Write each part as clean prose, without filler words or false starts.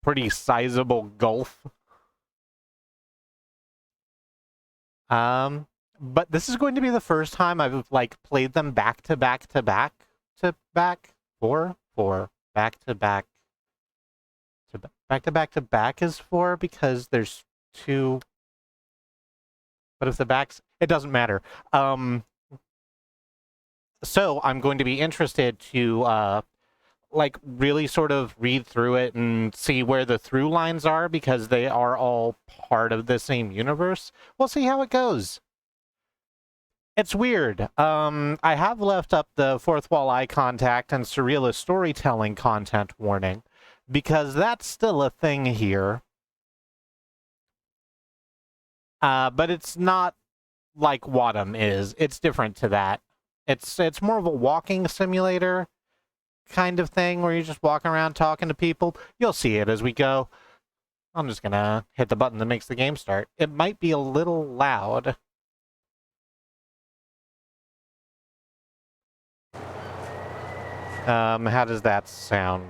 pretty sizable gulf. But this is going to be the first time I've like played them back to back to back to back. Back to back to back to back to back is 4 because there's 2. But if the backs, it doesn't matter. So I'm going to be interested to like really sort of read through it and see where the through lines are because they are all part of the same universe. We'll see how it goes. It's weird. I have left up the fourth wall eye contact and surrealist storytelling content warning because that's still a thing here. But it's not like Wadham is. It's different to that. It's more of a walking simulator kind of thing where you're just walking around talking to people. You'll see it as we go. I'm just gonna hit the button that makes the game start. It might be a little loud. How does that sound?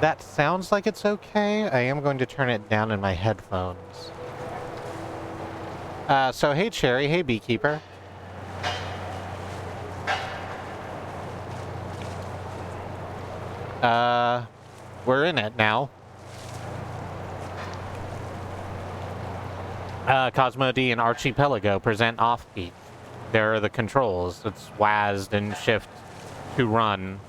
That sounds like it's okay. I am going to turn it down in my headphones. So hey Cherry, hey Beekeeper. We're in it now. Cosmo D and Archipelago present Offbeat. There are the controls. It's WASD and Shift to run.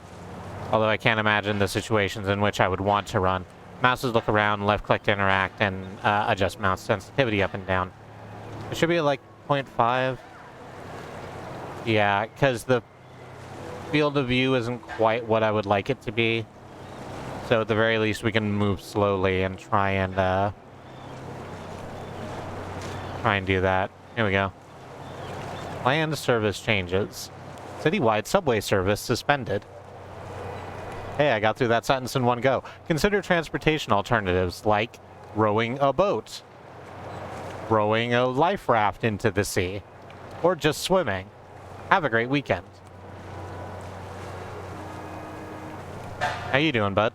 Although I can't imagine the situations in which I would want to run. Mouses look around, left click to interact, and adjust mouse sensitivity up and down. It should be like 0.5. Yeah, because the field of view isn't quite what I would like it to be. So at the very least we can move slowly and try and do that. Here we go. Land service changes. Citywide subway service suspended. Hey, I got through that sentence in one go. Consider transportation alternatives like rowing a boat, rowing a life raft into the sea, or just swimming. Have a great weekend. How you doing, bud?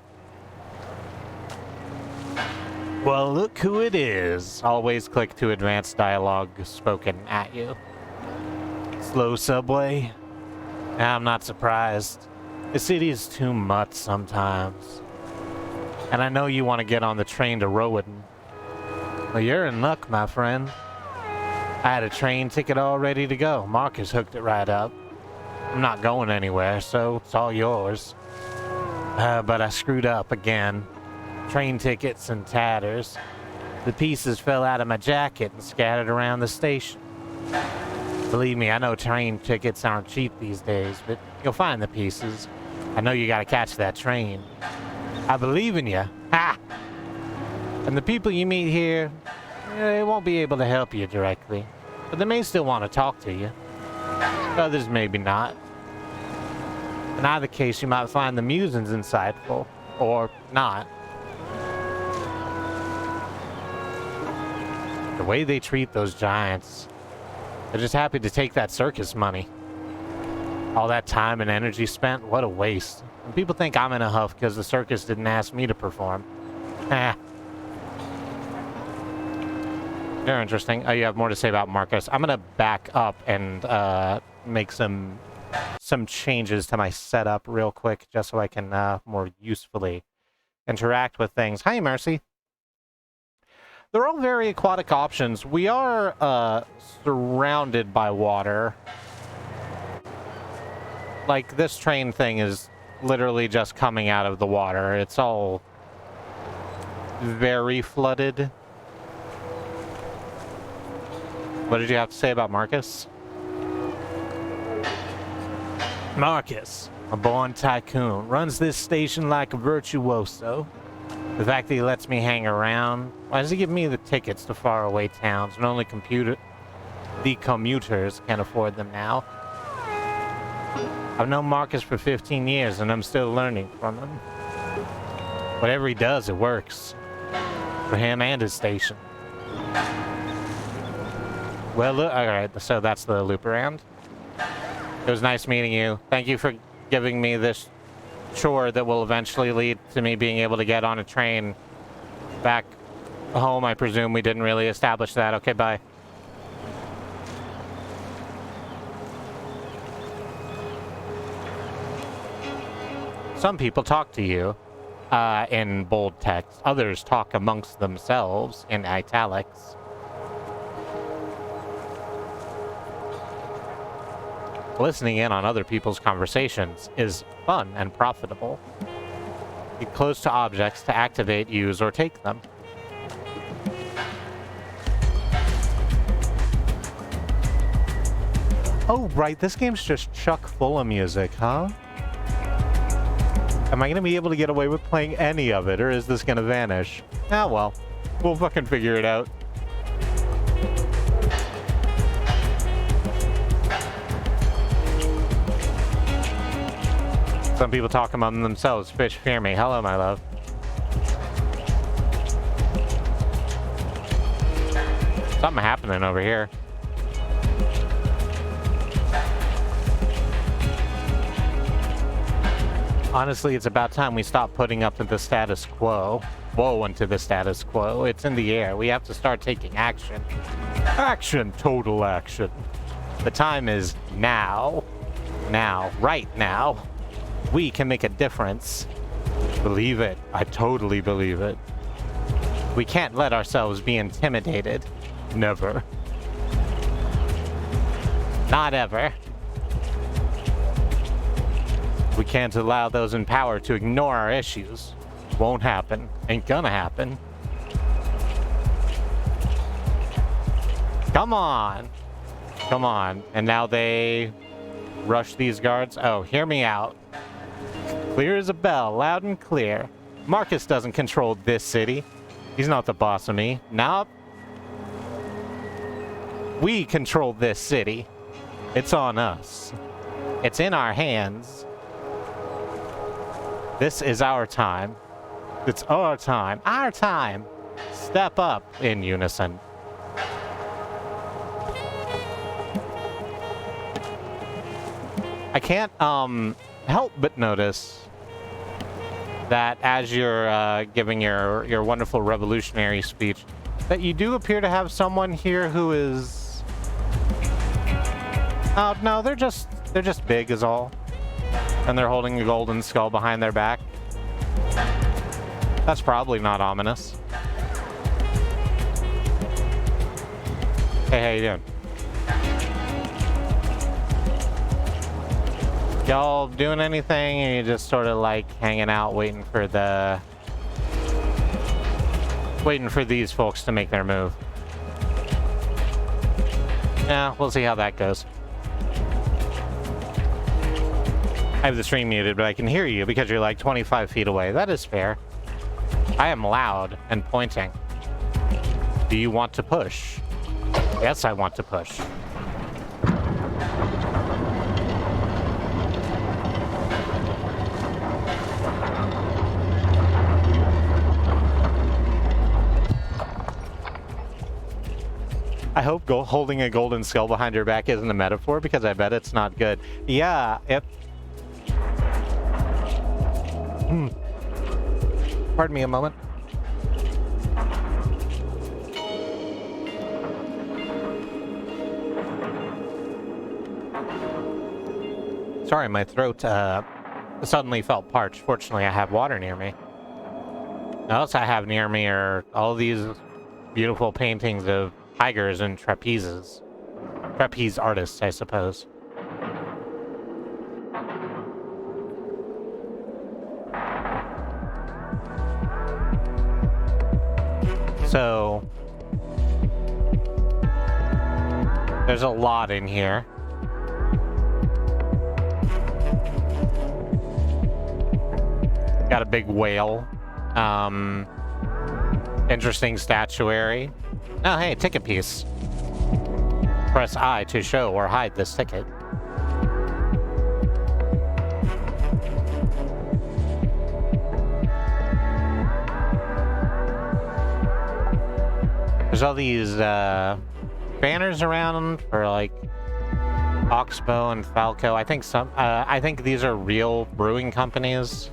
Well, look who it is. Always click to advance dialogue spoken at you. Slow subway? I'm not surprised. The city is too much sometimes. And I know you want to get on the train to Rowan. Well, you're in luck, my friend. I had a train ticket all ready to go. Marcus hooked it right up. I'm not going anywhere, so it's all yours. But I screwed up again. Train tickets and tatters. The pieces fell out of my jacket and scattered around the station. Believe me, I know train tickets aren't cheap these days, but you'll find the pieces. I know you gotta catch that train. I believe in you. Ha! And the people you meet here, they won't be able to help you directly, but they may still want to talk to you. Others maybe not. In either case, you might find the musings insightful, or not. The way they treat those giants, they're just happy to take that circus money. All that time and energy spent, what a waste. And people think I'm in a huff because the circus didn't ask me to perform. They're interesting. Oh, you have more to say about Marcus. I'm gonna back up and make some changes to my setup real quick, just so I can more usefully interact with things. Hi, Mercy. They're all very aquatic options. We are surrounded by water. Like, this train thing is literally just coming out of the water. It's all very flooded. What did you have to say about Marcus? Marcus, a born tycoon, runs this station like a virtuoso. The fact that he lets me hang around, why does he give me the tickets to faraway towns when only the commuters can afford them now? I've known Marcus for 15 years and I'm still learning from him. Whatever he does, it works. For him and his station. Well, look, alright, so that's the loop around. It was nice meeting you. Thank you for giving me this chore that will eventually lead to me being able to get on a train back home. I presume we didn't really establish that. Okay, bye. Some people talk to you in bold text. Others talk amongst themselves in italics. Listening in on other people's conversations is fun and profitable. Get close to objects to activate, use, or take them. Oh, right, this game's just chock full of music, huh? Am I gonna be able to get away with playing any of it, or is this gonna vanish? Ah, well, we'll fucking figure it out. Some people talk among themselves. Fish, fear me. Hello, my love. Something happening over here. Honestly, it's about time we stop putting up with the status quo. Whoa, into the status quo. It's in the air. We have to start taking action. Action, total action. The time is now. Now, right now. We can make a difference. Believe it. I totally believe it. We can't let ourselves be intimidated. Never. Not ever. We can't allow those in power to ignore our issues. Won't happen. Ain't gonna happen. Come on. Come on. And now they rush these guards. Oh, hear me out. Clear as a bell, loud and clear. Marcus doesn't control this city. He's not the boss of me. Nope. We control this city. It's on us. It's in our hands. This is our time. It's our time. Our time. Step up in unison. I can't help but notice that as you're giving your wonderful revolutionary speech, that you do appear to have someone here who is... Oh, no, they're just big is all. And they're holding a golden skull behind their back. That's probably not ominous. Hey, how you doing? Y'all doing anything, or you just sort of like hanging out waiting for these folks to make their move? Yeah, we'll see how that goes. I have the stream muted, but I can hear you because you're like 25 feet away. That is fair. I am loud and pointing. Do you want to push? Yes, I want to push. I hope holding a golden skull behind your back isn't a metaphor, because I bet it's not good. Yeah, Pardon me a moment. Sorry, my throat suddenly felt parched. Fortunately, I have water near me. What else I have near me are all these beautiful paintings of tigers and trapezes. Trapeze artists, I suppose. So, there's a lot in here. Got a big whale. Interesting statuary. Oh, hey, ticket piece. Press I to show or hide this ticket. There's all these banners around for like Oxbow and Falco. I think these are real brewing companies.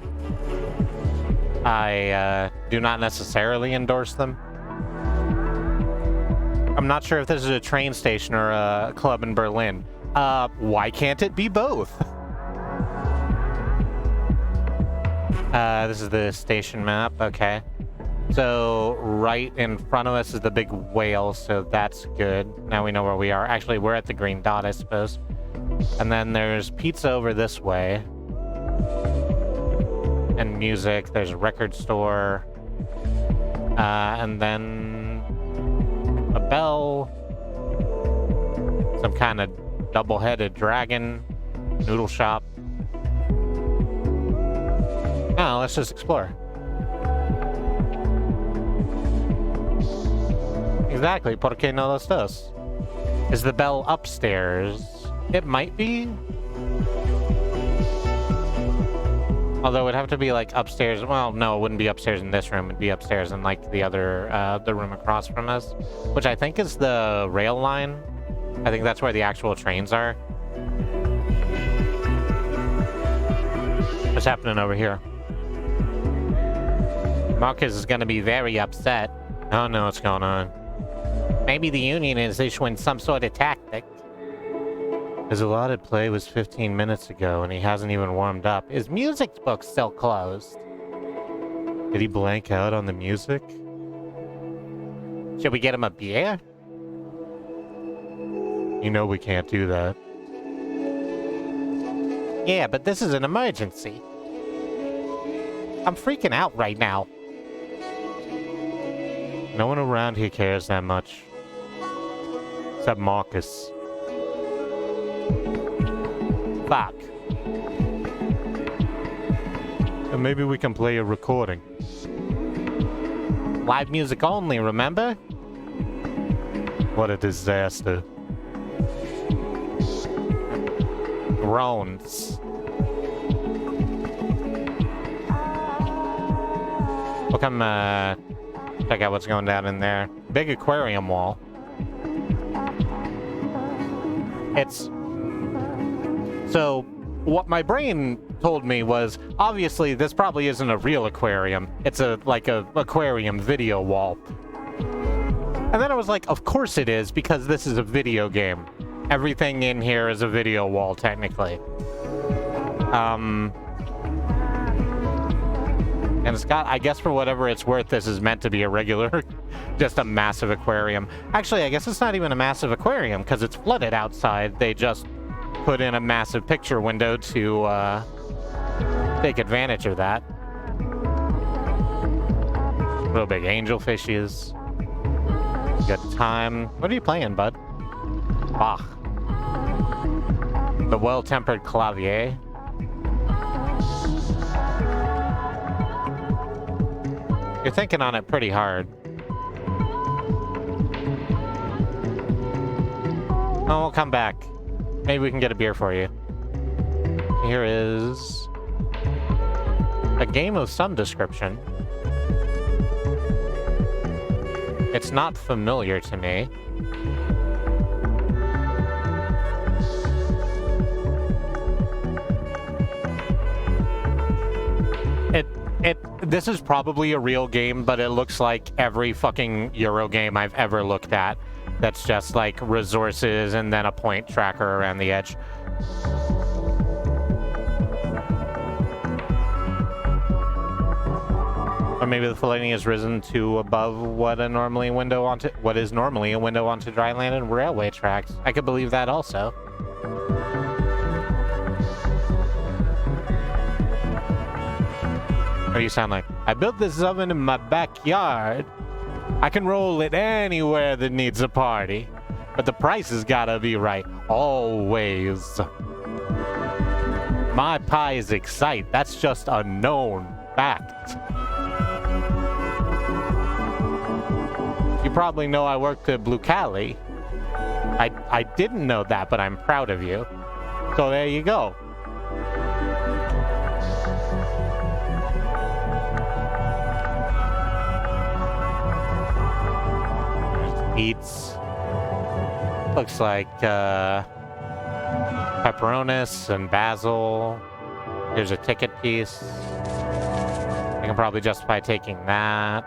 I do not necessarily endorse them. I'm not sure if this is a train station or a club in Berlin. Why can't it be both? This is the station map, okay. So, right in front of us is the big whale, so that's good. Now we know where we are. Actually, we're at the green dot, I suppose. And then there's pizza over this way. And music. There's a record store. And then a bell. Some kind of double-headed dragon. Noodle shop. Oh, let's just explore. Exactly, ¿por qué no los dos? Is the bell upstairs? It might be. Although it'd have to be like upstairs. Well, no, it wouldn't be upstairs in this room. It'd be upstairs in like the other, the room across from us, which I think is the rail line. I think that's where the actual trains are. What's happening over here? Marcus is gonna be very upset. I don't know what's going on. Maybe the Union is issuing some sort of tactic. His allotted play was 15 minutes ago, and he hasn't even warmed up. His music book's still closed. Did he blank out on the music? Should we get him a beer? You know we can't do that. Yeah, but this is an emergency. I'm freaking out right now. No one around here cares that much. Except Marcus. Fuck. And maybe we can play a recording. Live music only, remember? What a disaster. Groans. We'll come, check out what's going down in there. Big aquarium wall. It's... So, what my brain told me was, obviously, this probably isn't a real aquarium. It's like a aquarium video wall. And then I was like, of course it is, because this is a video game. Everything in here is a video wall, technically. And it's got, I guess for whatever it's worth, this is meant to be a regular, just a massive aquarium. Actually, I guess it's not even a massive aquarium, because it's flooded outside. They just put in a massive picture window to take advantage of that. Real big angelfishes. Good time. What are you playing, bud? Bach. The well-tempered clavier. You're thinking on it pretty hard. Oh, we'll come back. Maybe we can get a beer for you. Here is a game of some description. It's not familiar to me. This is probably a real game, but it looks like every fucking Euro game I've ever looked at. That's just like resources and then a point tracker around the edge. Or maybe the filleting has risen to above what is normally a window onto dry land and railway tracks. I could believe that also. What do you sound like? I built this oven in my backyard. I can roll it anywhere that needs a party. But the price has gotta be right. Always. My pies excite. That's just a known fact. You probably know I worked at Blue Cali. I didn't know that, but I'm proud of you. So there you go. Eats. Looks like Pepperonis and basil. Here's a ticket piece. I can probably justify taking that.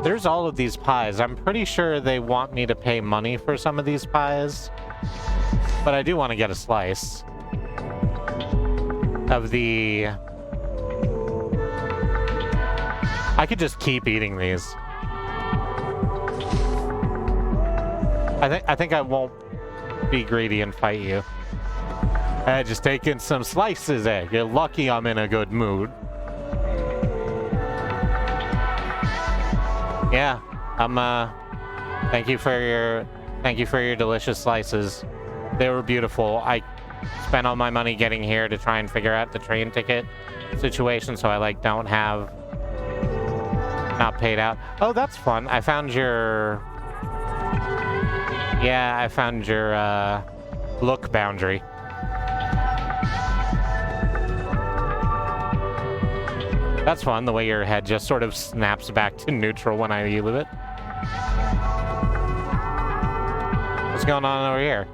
There's all of these pies. I'm pretty sure they want me to pay money for some of these pies. But I do want to get a slice of the... I could just keep eating these. I think I won't be greedy and fight you. Just taking some slices, eh? You're lucky I'm in a good mood. Yeah, thank you for your delicious slices. They were beautiful. I spent all my money getting here to try and figure out the train ticket situation, so I don't have not paid out. Oh, that's fun. I found your look boundary. That's fun, the way your head just sort of snaps back to neutral when I use it. What's going on over here?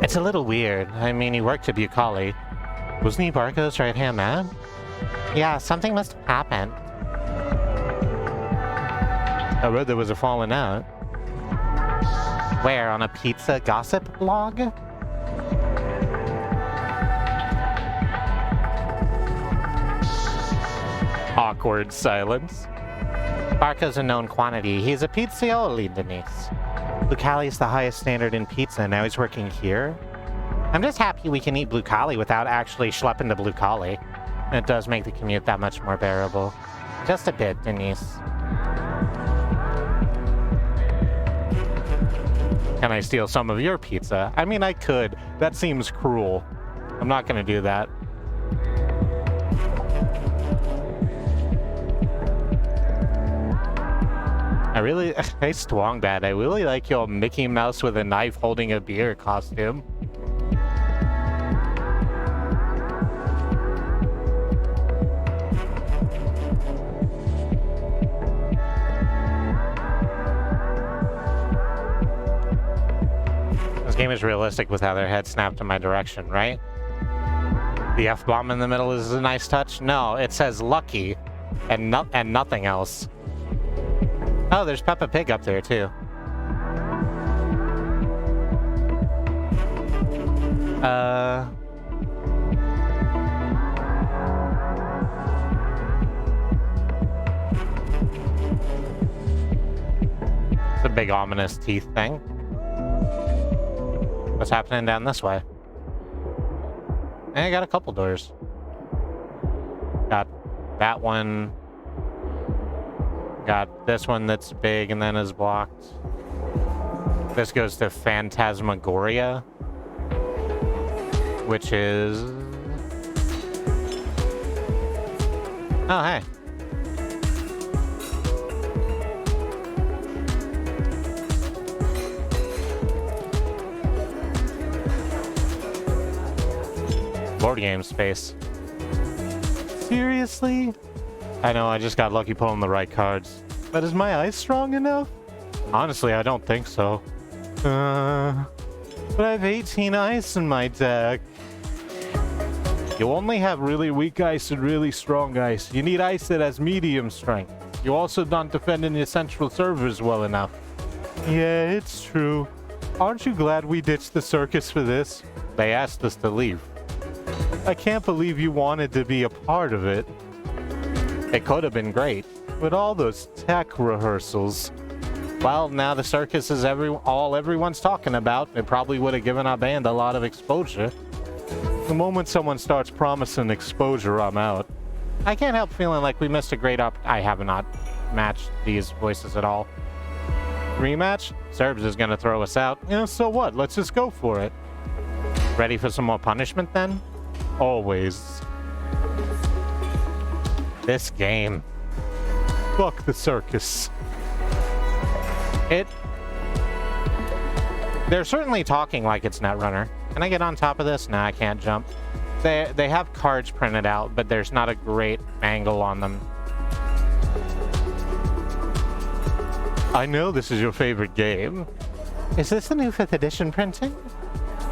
It's a little weird. I mean, he worked at Bucali. Wasn't he Barco's right-hand man? Yeah, something must have happened. I read there was a falling out. Where? On a pizza gossip blog? Awkward silence. Barco's a known quantity. He's a pizzioli, Denise. Bucali's the highest standard in pizza, and now he's working here? I'm just happy we can eat Bucali without actually schlepping to Bucali. It does make the commute that much more bearable. Just a bit, Denise. Can I steal some of your pizza? I mean, I could. That seems cruel. I'm not gonna do that. Hey Stwongbad, I really like your Mickey Mouse with a knife holding a beer costume. This game is realistic with how their head snapped in my direction, right? The F-bomb in the middle is a nice touch? No, it says lucky and nothing else. Oh, there's Peppa Pig up there, too. It's a big ominous teeth thing. What's happening down this way? I got a couple doors. Got that one. Got this one that's big and then is blocked. This goes to Phantasmagoria, which is... Oh, hey. Board game space. Seriously? I know, I just got lucky pulling the right cards. But is my ice strong enough? Honestly, I don't think so. But I have 18 ice in my deck. You only have really weak ice and really strong ice. You need ice that has medium strength. You also don't defend in your central servers well enough. Yeah, it's true. Aren't you glad we ditched the circus for this? They asked us to leave. I can't believe you wanted to be a part of it. It could have been great, with all those tech rehearsals. Well, now the circus is all everyone's talking about. It probably would have given our band a lot of exposure. The moment someone starts promising exposure, I'm out. I can't help feeling like we missed a great I have not matched these voices at all. Rematch? Serbs is gonna throw us out. You know, so what? Let's just go for it. Ready for some more punishment then? Always. This game. Fuck the circus. They're certainly talking like it's Netrunner. Can I get on top of this? No, I can't jump. They have cards printed out, but there's not a great angle on them. I know this is your favorite game. Is this the new 5th edition printing?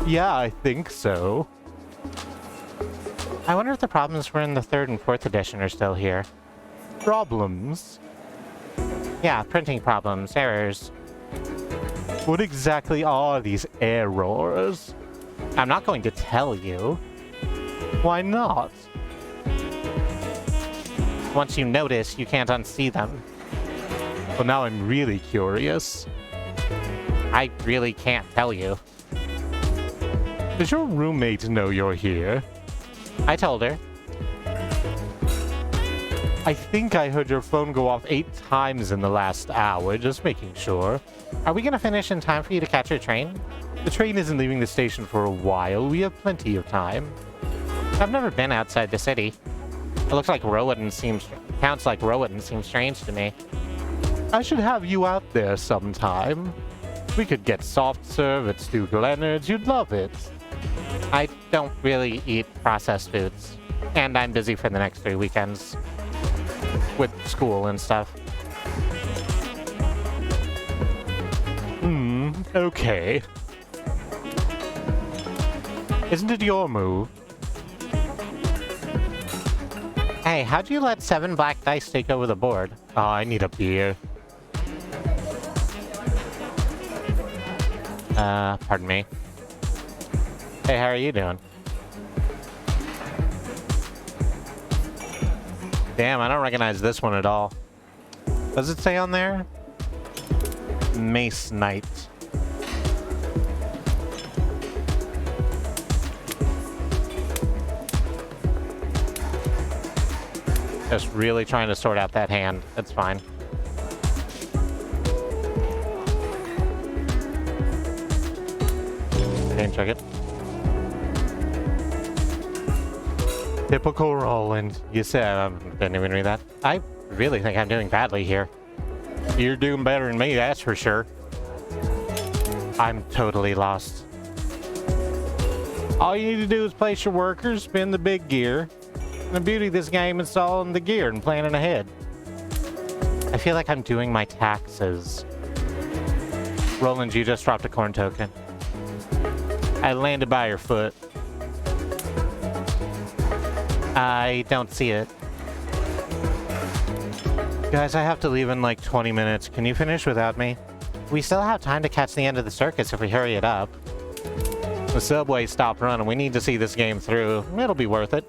Yeah, I think so. I wonder if the problems were in the 3rd and 4th edition are still here. Problems? Yeah, printing problems, errors. What exactly are these errors? I'm not going to tell you. Why not? Once you notice, you can't unsee them. Well, now I'm really curious. I really can't tell you. Does your roommate know you're here? I told her. I think I heard your phone go off 8 times in the last hour, just making sure. Are we gonna finish in time for you to catch your train? The train isn't leaving the station for a while. We have plenty of time. I've never been outside the city. It looks like Rowan seems... Counts like Rowan seems strange to me. I should have you out there sometime. We could get soft serve at Stu Leonard's. You'd love it. I don't really eat processed foods. And I'm busy for the next 3 weekends. With school and stuff. Okay. Isn't it your move? Hey, how'd you let 7 black dice take over the board? Oh, I need a beer. Pardon me. Hey, how are you doing? Damn, I don't recognize this one at all. Does it say on there? Mace Knight. Just really trying to sort out that hand. That's fine. Okay, check it. Typical Roland. You said I didn't even read that. I really think I'm doing badly here. You're doing better than me, that's for sure. I'm totally lost. All you need to do is place your workers, spin the big gear. And the beauty of this game is all in the gear and planning ahead. I feel like I'm doing my taxes. Roland, you just dropped a corn token. I landed by your foot. I don't see it. Guys, I have to leave in like 20 minutes. Can you finish without me? We still have time to catch the end of the circus if we hurry it up. The subway stopped running. We need to see this game through. It'll be worth it.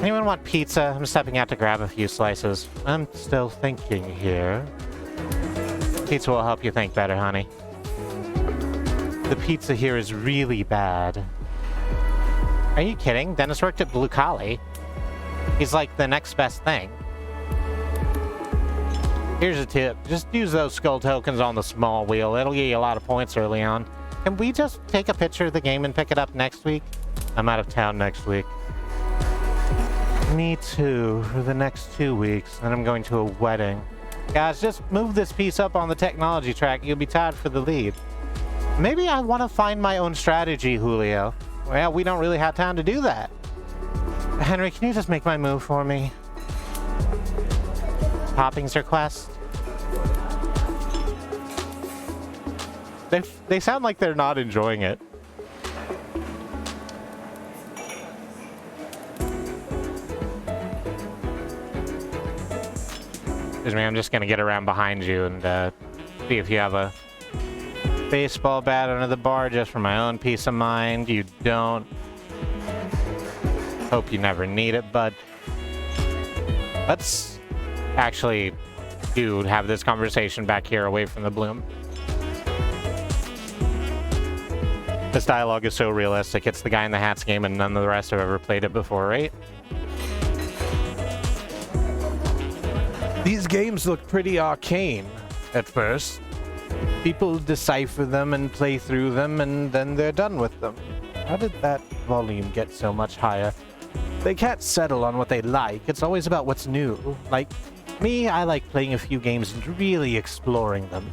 Anyone want pizza? I'm stepping out to grab a few slices. I'm still thinking here. Pizza will help you think better, honey. The pizza here is really bad. Are you kidding? Dennis worked at Blue Collie. He's like the next best thing. Here's a tip. Just use those skull tokens on the small wheel. It'll get you a lot of points early on. Can we just take a picture of the game and pick it up next week? I'm out of town next week. Me too, for the next 2 weeks. Then I'm going to a wedding. Guys, just move this piece up on the technology track. You'll be tied for the lead. Maybe I want to find my own strategy, Julio. Well, we don't really have time to do that. Henry, can you just make my move for me? Popping's request. They sound like they're not enjoying it. Excuse me, I'm just gonna get around behind you and see if you have a baseball bat under the bar just for my own peace of mind. You don't. Hope you never need it, but let's actually have this conversation back here away from the bloom. This dialogue is so realistic. It's the Guy in the Hats game and none of the rest have ever played it before, right? These games look pretty arcane at first. People decipher them and play through them and then they're done with them. How did that volume get so much higher? They can't settle on what they like. It's always about what's new. Like me, I like playing a few games and really exploring them.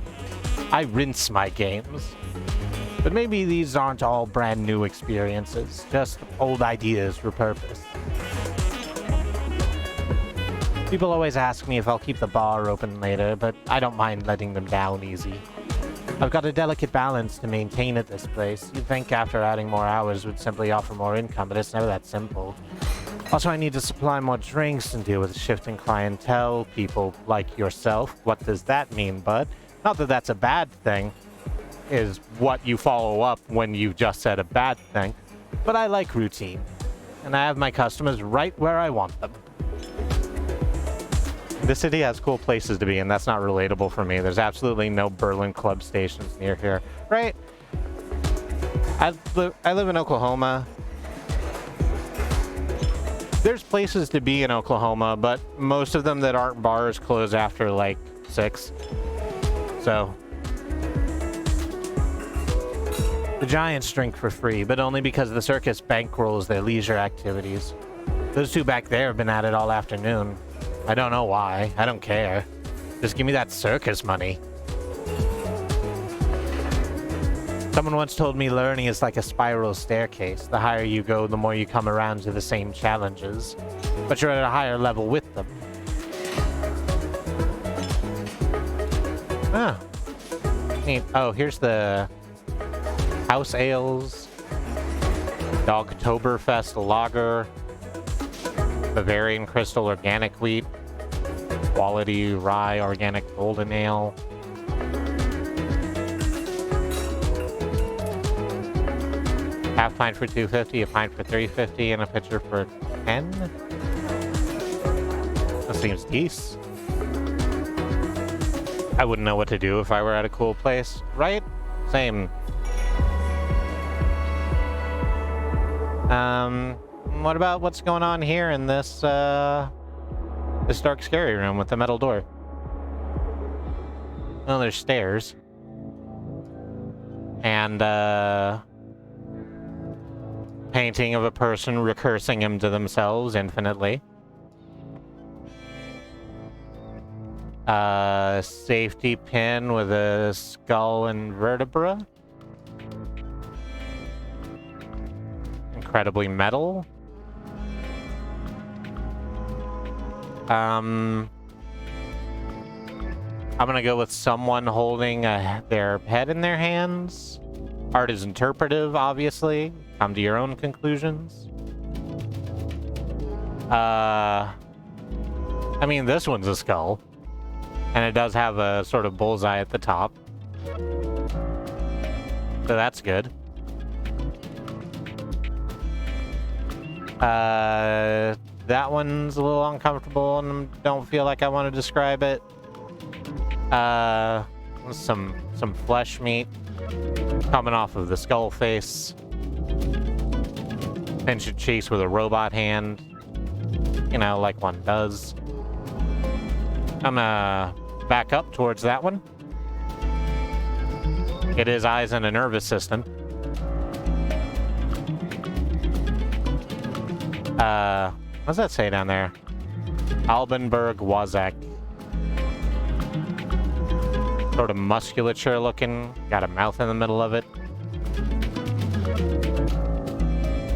I rinse my games. But maybe these aren't all brand new experiences, just old ideas repurposed. People always ask me if I'll keep the bar open later, but I don't mind letting them down easy. I've got a delicate balance to maintain at this place. You'd think after adding more hours would simply offer more income, but it's never that simple. Also, I need to supply more drinks and deal with shifting clientele, people like yourself. What does that mean, bud? Not that that's a bad thing, is what you follow up when you just said a bad thing. But I like routine, and I have my customers right where I want them. The city has cool places to be, and that's not relatable for me. There's absolutely no Berlin club stations near here, right? I live in Oklahoma. There's places to be in Oklahoma, but most of them that aren't bars close after like 6. So the Giants drink for free, but only because the circus bankrolls their leisure activities. Those two back there have been at it all afternoon. I don't know why. I don't care. Just give me that circus money. Someone once told me learning is like a spiral staircase. The higher you go, the more you come around to the same challenges. But you're at a higher level with them. Ah. Neat. Oh, here's the House Ales. Dogtoberfest Lager. Bavarian Crystal Organic Wheat. Quality Rye Organic Golden Ale. Half pint for $2.50, a pint for $3.50, and a pitcher for $10. That seems decent. I wouldn't know what to do if I were at a cool place, right? Same. What about what's going on here in this this dark, scary room with the metal door? Well, there's stairs. And painting of a person recursing him to themselves infinitely. Safety pin with a skull and vertebra. Incredibly metal. I'm gonna go with someone holding their head in their hands. Art is interpretive, obviously. Come to your own conclusions. I mean, this one's a skull. And it does have a sort of bullseye at the top. So that's good. That one's a little uncomfortable and don't feel like I want to describe it. Some flesh meat coming off of the skull face. Pinched cheeks with a robot hand. You know, like one does. I'm gonna back up towards that one. It is eyes and a nervous system. What does that say down there? Albenberg Wazak. Sort of musculature looking. Got a mouth in the middle of it.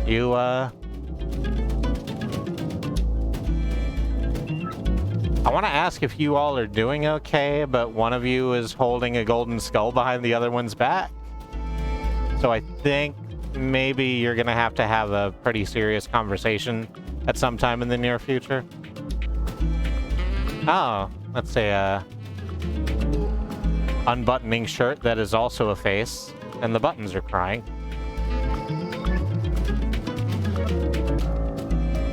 You, I want to ask if you all are doing okay, but one of you is holding a golden skull behind the other one's back. So I think maybe you're going to have a pretty serious conversation at some time in the near future. Oh, let's say unbuttoning shirt that is also a face, and the buttons are crying.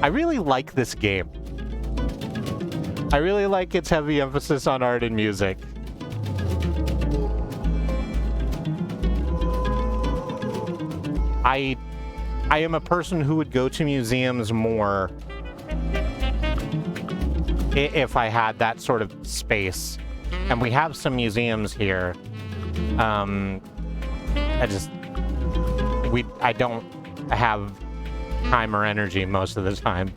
I really like this game. I really like its heavy emphasis on art and music. I am a person who would go to museums more if I had that sort of space. And we have some museums here. I don't have time or energy most of the time.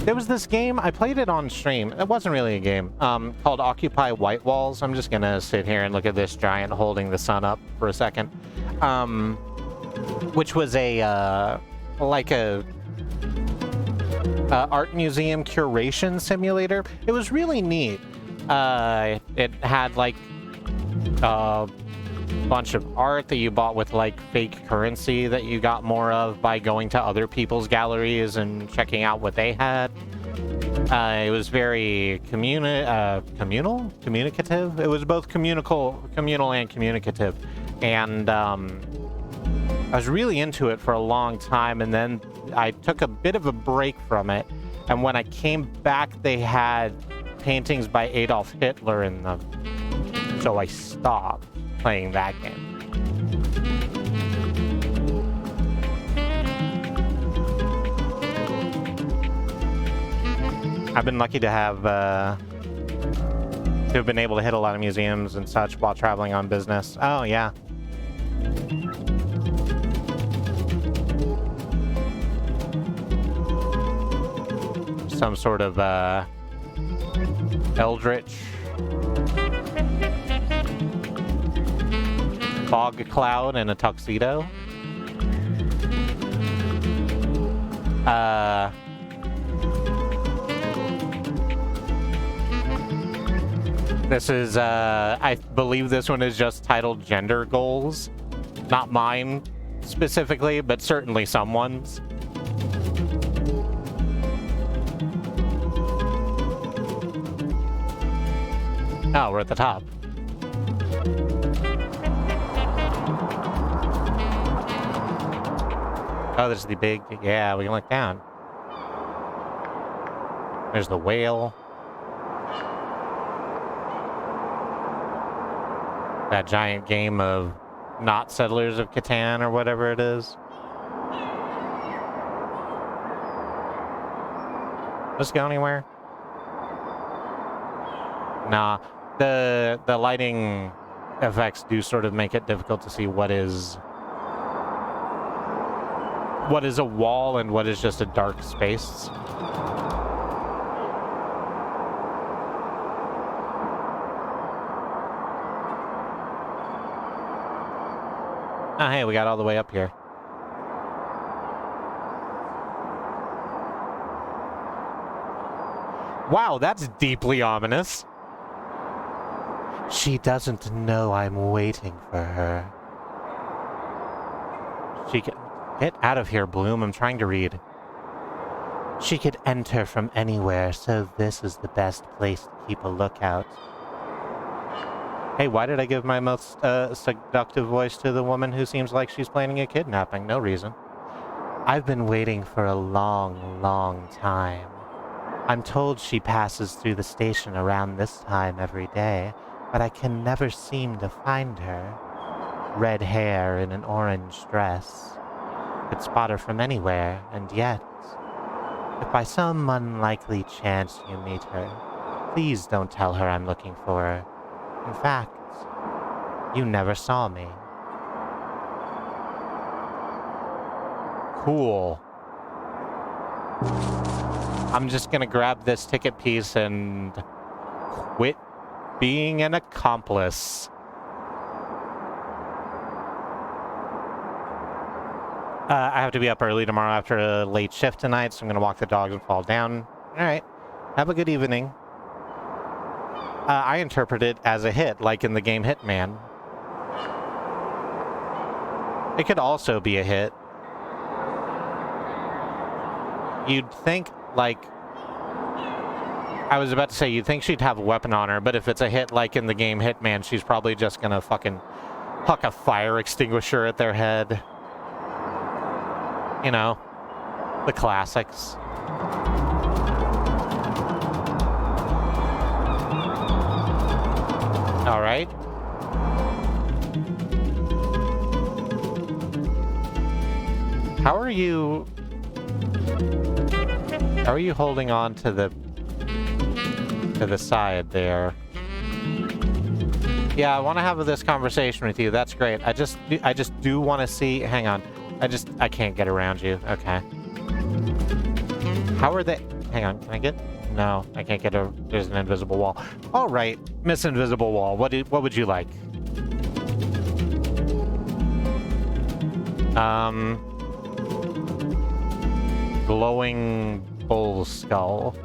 There was this game, I played it on stream. It wasn't really a game, called Occupy White Walls. I'm just gonna sit here and look at this giant holding the sun up for a second. Which was a art museum curation simulator. It was really neat. It had like a bunch of art that you bought with like fake currency that you got more of by going to other people's galleries and checking out what they had. It was very communicative. It was both communal and communicative, and I was really into it for a long time, and then I took a bit of a break from it, and when I came back they had paintings by Adolf Hitler in them, so I stopped playing that game. I've been lucky to have been able to hit a lot of museums and such while traveling on business. Oh yeah. Some sort of eldritch fog cloud in a tuxedo. This is, I believe this one is just titled Gender Goals. Not mine specifically, but certainly someone's. Oh, we're at the top. Oh, there's the big... Yeah, we can look down. There's the whale. That giant game of not Settlers of Catan or whatever it is. Let's go anywhere. Nah, the lighting effects do sort of make it difficult to see what is a wall and what is just a dark space. Oh, hey, we got all the way up here. Wow, that's deeply ominous. She doesn't know I'm waiting for her. She can... Get out of here, Bloom. I'm trying to read. She could enter from anywhere, so this is the best place to keep a lookout. Hey, why did I give my most seductive voice to the woman who seems like she's planning a kidnapping? No reason. I've been waiting for a long, long time. I'm told she passes through the station around this time every day, but I can never seem to find her. Red hair in an orange dress. Could spot her from anywhere, and yet, if by some unlikely chance you meet her, please don't tell her I'm looking for her. In fact, you never saw me. Cool. I'm just gonna grab this ticket piece and quit being an accomplice. I have to be up early tomorrow after a late shift tonight, so I'm gonna walk the dogs and fall down. Alright. Have a good evening. I interpret it as a hit, like in the game Hitman. It could also be a hit. You'd think, like... I was about to say, you'd think she'd have a weapon on her, but if it's a hit like in the game Hitman, she's probably just gonna fucking huck a fire extinguisher at their head. You know, the classics. All right. How are you holding on to the side there? Yeah, I want to have this conversation with you. That's great. I just do want to see. Hang on. I can't get around you. Okay. How are they? Hang on. Can I get? No, I can't get there's an invisible wall. All right, Miss Invisible Wall. What would you like? Glowing bull skull.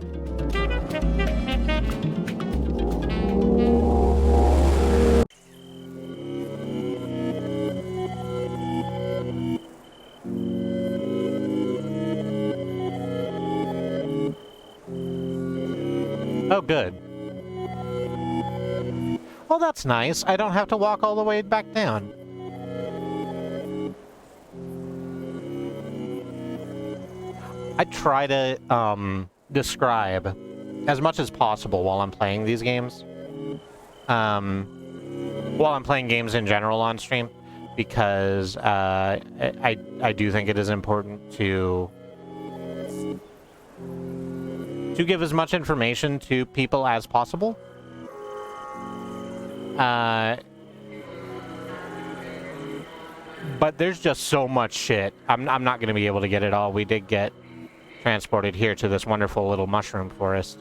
Oh, good. Well, that's nice. I don't have to walk all the way back down. I try to describe as much as possible while I'm playing these games. While I'm playing games in general on stream, because I do think it is important to give as much information to people as possible. But there's just so much shit. I'm not going to be able to get it all. We did get transported here to this wonderful little mushroom forest.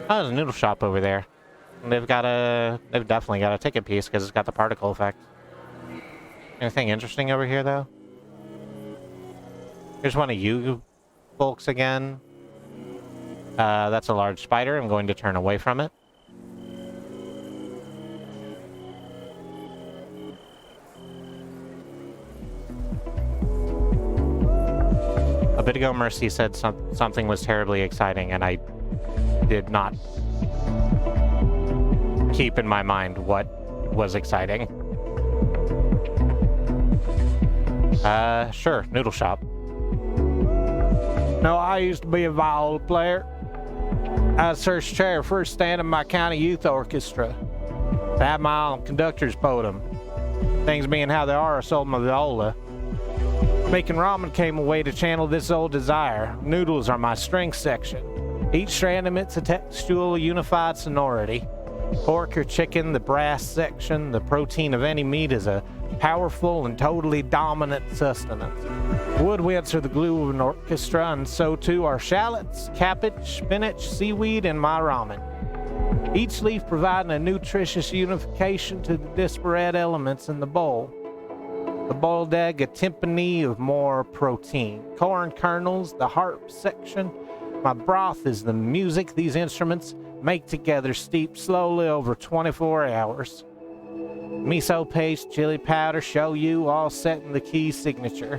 Oh, there's a noodle shop over there. They've definitely got a ticket piece because it's got the particle effect. Anything interesting over here, though? Here's one of you folks again. That's a large spider. I'm going to turn away from it. A bit ago, Mercy said something was terribly exciting, and I did not keep in my mind what was exciting. Sure, noodle shop. No, I used to be a viol player. I was first chair, first stand in my county youth orchestra. I had my own conductor's podium. Things being how they are, I sold my viola. Making ramen came a way to channel this old desire. Noodles are my strength section. Each strand emits a textual, unified sonority. Pork or chicken, the brass section, the protein of any meat is a powerful and totally dominant sustenance. Woodwinds are the glue of an orchestra, and so too are shallots, cabbage, spinach, seaweed, and my ramen. Each leaf providing a nutritious unification to the disparate elements in the bowl. The boiled egg, a timpani of more protein. Corn kernels, the harp section. My broth is the music these instruments make together, steep slowly over 24 hours. Miso paste, chili powder, shoyu, all set in the key signature.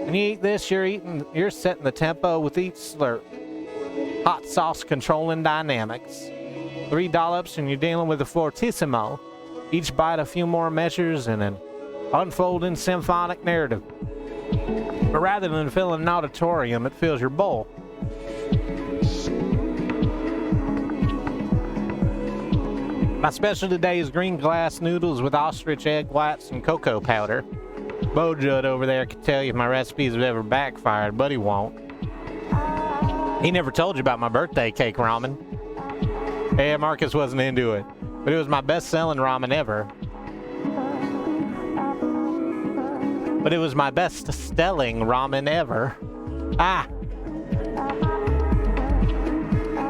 When you eat this, you're setting the tempo with each slurp. Hot sauce controlling dynamics. 3 dollops and you're dealing with a fortissimo. Each bite a few more measures and an unfolding symphonic narrative. But rather than filling an auditorium, it fills your bowl. My special today is green glass noodles with ostrich egg whites and cocoa powder. Bo Judd over there can tell you if my recipes have ever backfired, but he won't. He never told you about my birthday cake ramen. Yeah, Marcus wasn't into it, but it was my best-selling ramen ever. But it was my best-selling ramen ever.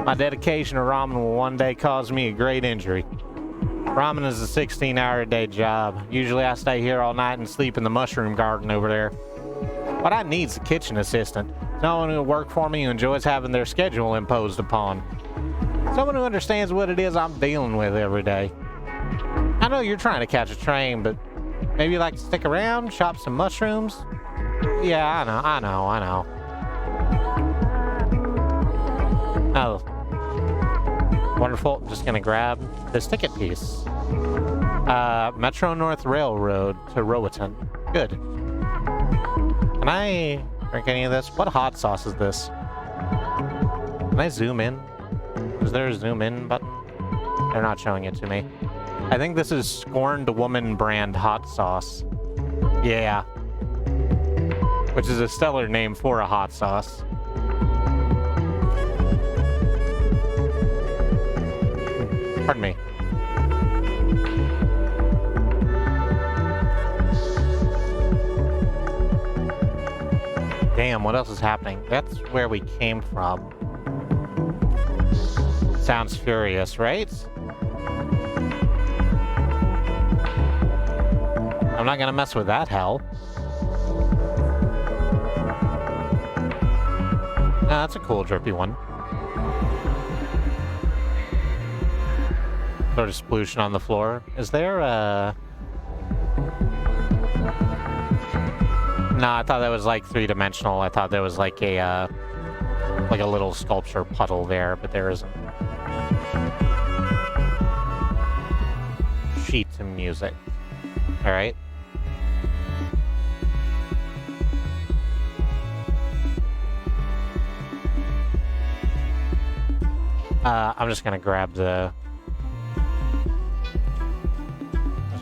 My dedication to ramen will one day cause me a great injury. Ramen is a 16-hour-a-day job. Usually I stay here all night and sleep in the mushroom garden over there. What I need is a kitchen assistant. Someone who will work for me who enjoys having their schedule imposed upon. Someone who understands what it is I'm dealing with every day. I know you're trying to catch a train, but maybe you'd like to stick around, chop some mushrooms? Yeah, I know. Oh. Wonderful. I'm just gonna grab this ticket piece. Metro North Railroad to Roatan. Good. Can I drink any of this? What hot sauce is this? Can I zoom in? Is there a zoom in button? They're not showing it to me. I think this is Scorned Woman brand hot sauce. Yeah. Which is a stellar name for a hot sauce. Pardon me. Damn, what else is happening? That's where we came from. Sounds furious, right? I'm not gonna mess with that hell. That's a cool drippy one. Sort of splooshing on the floor. Is there a... No, I thought that was like three-dimensional. I thought there was like a little sculpture puddle there, but there isn't. Sheet music. All right. I'm just gonna grab the...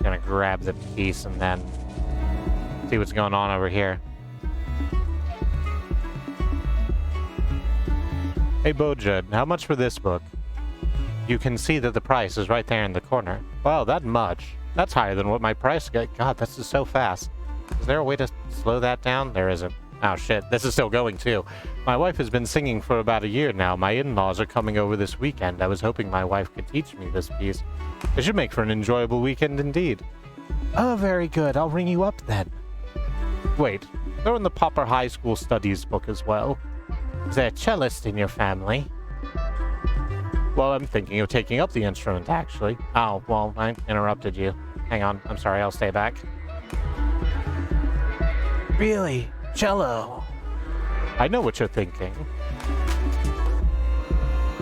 Gonna grab the piece and then see what's going on over here. Hey Bojudd, how much for this book? You can see that the price is right there in the corner. Wow, that much? That's higher than what my price got. God, this is so fast. Is there a way to slow that down? There isn't. Oh shit, this is still going too. My wife has been singing for about a year now. My in-laws are coming over this weekend. I was hoping my wife could teach me this piece. It should make for an enjoyable weekend indeed. Oh, very good. I'll ring you up then. Wait, throw in the Popper High School Studies book as well. Is there a cellist in your family? Well, I'm thinking of taking up the instrument, actually. Oh, well, I interrupted you. Hang on. I'm sorry. I'll stay back. Really? Cello? I know what you're thinking.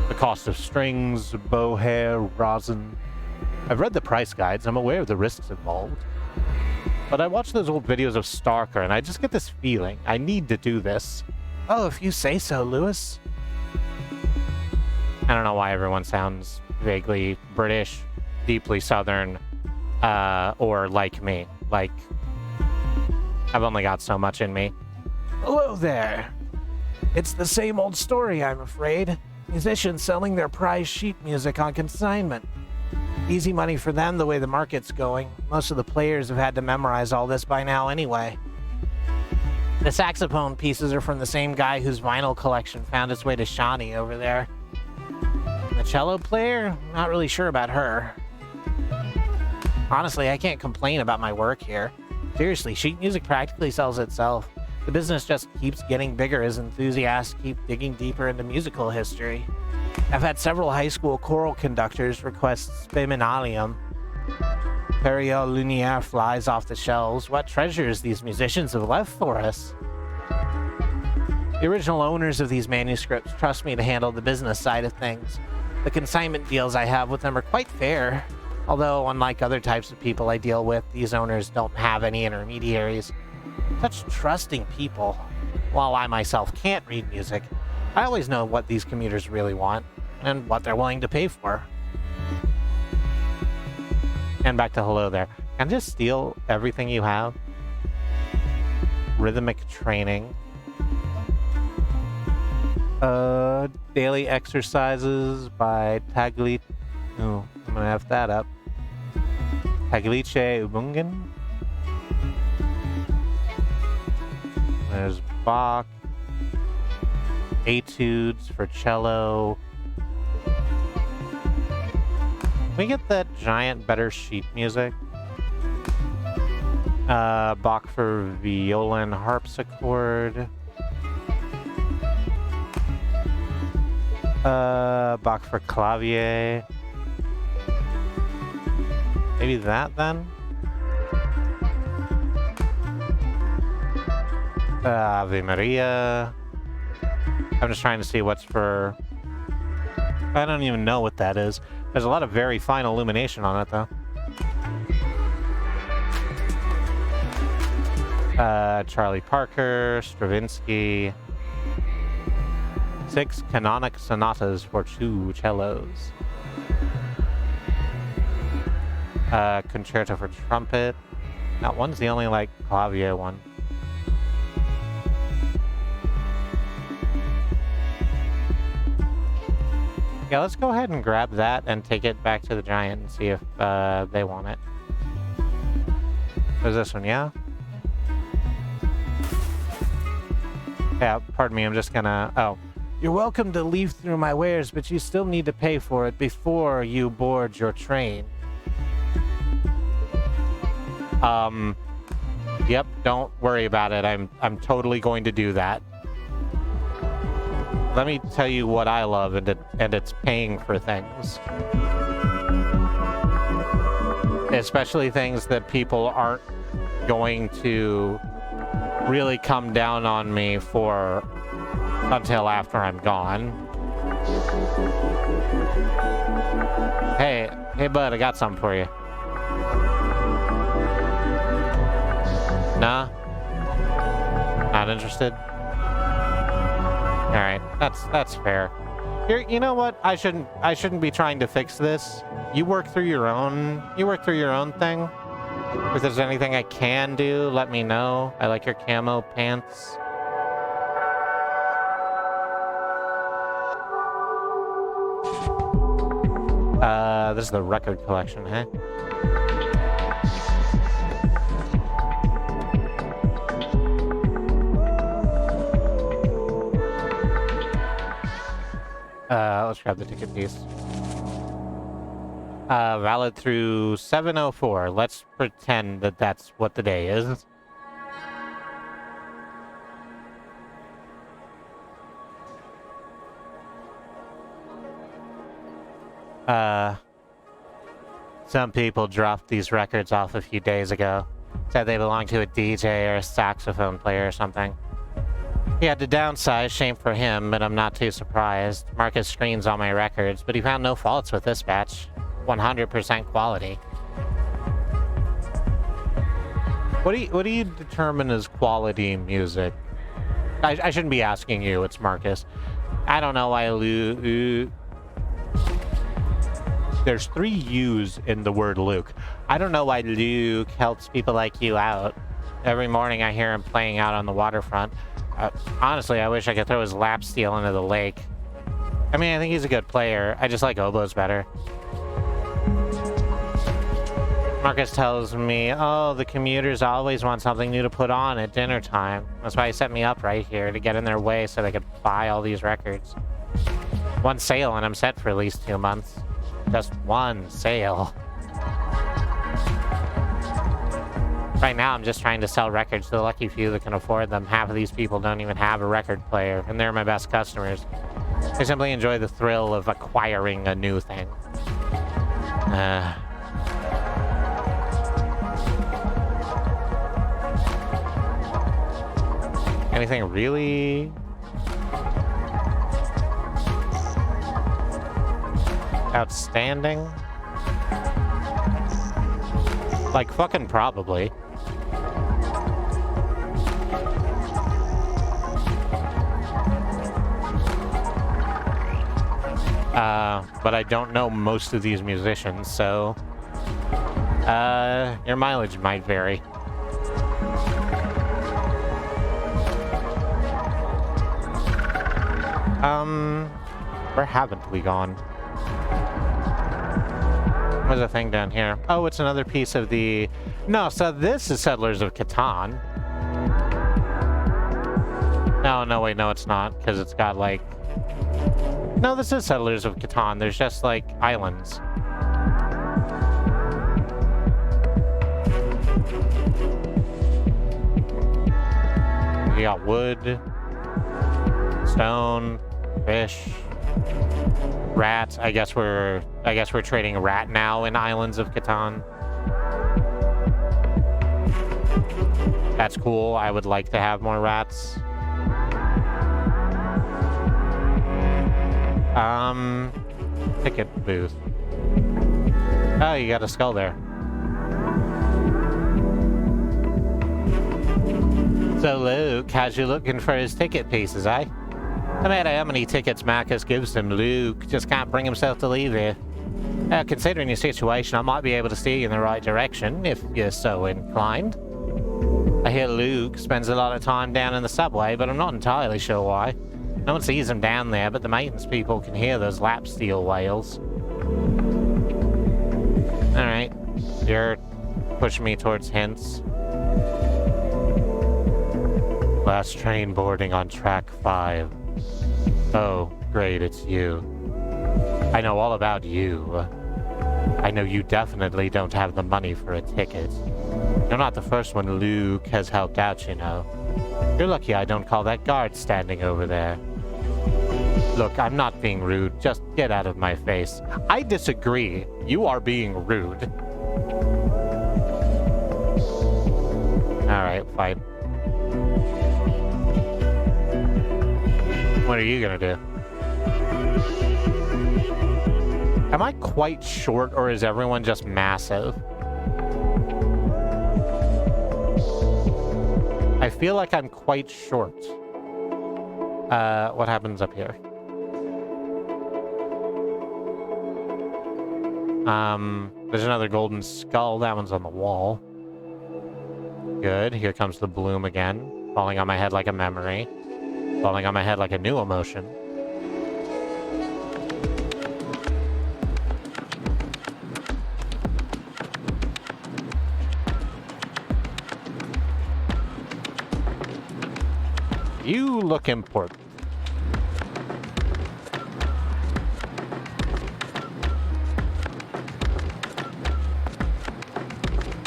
The cost of strings, bow hair, rosin. I've read the price guides. I'm aware of the risks involved. But I watched those old videos of Starker, and I just get this feeling. I need to do this. Oh, if you say so, Lewis. I don't know why everyone sounds vaguely British, deeply Southern, or like me. Like, I've only got so much in me. Hello there. It's the same old story, I'm afraid. Musicians selling their prize sheet music on consignment. Easy money for them the way the market's going. Most of the players have had to memorize all this by now anyway. The saxophone pieces are from the same guy whose vinyl collection found its way to Shawnee over there. The cello player? Not really sure about her. Honestly, I can't complain about my work here. Seriously, sheet music practically sells itself. The business just keeps getting bigger as enthusiasts keep digging deeper into musical history. I've had several high school choral conductors request Speminalium. Periole Lumiere flies off the shelves. What treasures these musicians have left for us. The original owners of these manuscripts trust me to handle the business side of things. The consignment deals I have with them are quite fair. Although, unlike other types of people I deal with, these owners don't have any intermediaries. Such trusting people. While I myself can't read music, I always know what these commuters really want, and what they're willing to pay for. And back to hello there. Can I just steal everything you have? Rhythmic training. Daily exercises by Taglice. Oh, I'm gonna have that up. Taglice Ubungen. There's Bach. Etudes for cello. Can we get that giant better sheet music? Bach for violin harpsichord. Bach for clavier. Maybe that then? Ave Maria. I'm just trying to see what's for... I don't even know what that is. There's a lot of very fine illumination on it, though. Charlie Parker, Stravinsky. 6 canonic sonatas for 2 cellos. Concerto for trumpet. That one's the only, like, clavier one. Yeah, let's go ahead and grab that and take it back to the giant and see if they want it. There's this one, yeah? Yeah, pardon me, I'm just gonna... Oh. You're welcome to leave through my wares, but you still need to pay for it before you board your train. Yep, don't worry about it. I'm totally going to do that. let me tell you what I love, and it's paying for things. Especially things that people aren't going to really come down on me for until after I'm gone. Hey bud, I got something for you. Nah? Not interested? Alright, that's fair. You know what? I shouldn't be trying to fix this. You work through your own thing. If there's anything I can do, let me know. I like your camo pants. This is the record collection, huh? Let's grab the ticket piece. Valid through 7:04. Let's pretend that that's what the day is. Some people dropped these records off a few days ago. Said they belonged to a DJ or a saxophone player or something. He had to downsize, shame for him, but I'm not too surprised. Marcus screens all my records, but he found no faults with this batch. 100% quality. What do you determine as quality music? I shouldn't be asking you, it's Marcus. I don't know why there's 3 U's in the word Luke. I don't know why Luke helps people like you out. Every morning I hear him playing out on the waterfront. Honestly, I wish I could throw his lap steel into the lake. I mean, I think he's a good player. I just like oboes better. Marcus tells me, oh, the commuters always want something new to put on at dinner time. That's why he set me up right here, to get in their way so they could buy all these records. One sale and I'm set for at least 2 months. Just one sale. Right now, I'm just trying to sell records to the lucky few that can afford them. Half of these people don't even have a record player, and they're my best customers. They simply enjoy the thrill of acquiring a new thing. Anything really outstanding? Like, fucking probably. But I don't know most of these musicians, so your mileage might vary. Where haven't we gone? There's a thing down here. Oh, it's another piece of the... No, so this is Settlers of Catan. No, wait, no, it's not, because it's got, like... No, this is Settlers of Catan. There's just, like, islands. You got wood, stone, fish, rat. I guess we're trading rat now in Islands of Catan. That's cool. I would like to have more rats. Ticket booth. Oh, you got a skull there. So Luke has you looking for his ticket pieces, eh? No matter how many tickets Marcus gives him, Luke just can't bring himself to leave here. Considering your situation, I might be able to steer you in the right direction, if you're so inclined. I hear Luke spends a lot of time down in the subway, but I'm not entirely sure why. No one sees him down there, but the maintenance people can hear those lap steel wails. Alright, you're pushing me towards hints. Last train boarding on track 5. Oh, great, it's you. I know all about you. I know you definitely don't have the money for a ticket. You're not the first one Luke has helped out, you know. You're lucky I don't call that guard standing over there. Look, I'm not being rude. Just get out of my face. I disagree. You are being rude. Alright, fine. What are you gonna do? Am I quite short, or is everyone just massive? I feel like I'm quite short. What happens up here? There's another golden skull. That one's on the wall. Good. Here comes the bloom again. Falling on my head like a memory. Falling on my head like a new emotion. You look important.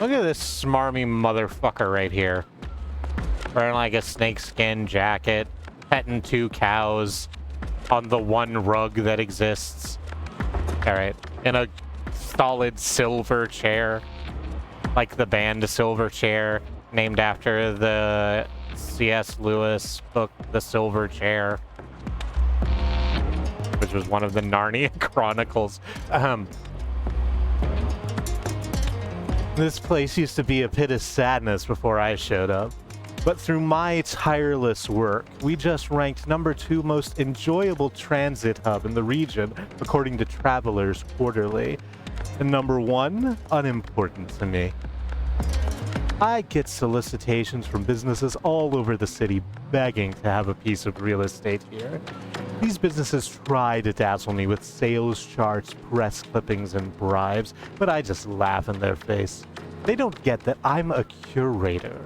Look at this smarmy motherfucker right here. Wearing like a snakeskin jacket, petting 2 cows on the one rug that exists. Alright, in a solid silver chair. Like the band Silverchair, named after the C.S. Lewis book, The Silver Chair, which was one of the Narnia Chronicles. This place used to be a pit of sadness before I showed up. But through my tireless work, we just ranked #2 most enjoyable transit hub in the region, according to Travelers Quarterly. And #1, unimportant to me. I get solicitations from businesses all over the city begging to have a piece of real estate here. These businesses try to dazzle me with sales charts, press clippings, and bribes, but I just laugh in their face. They don't get that I'm a curator.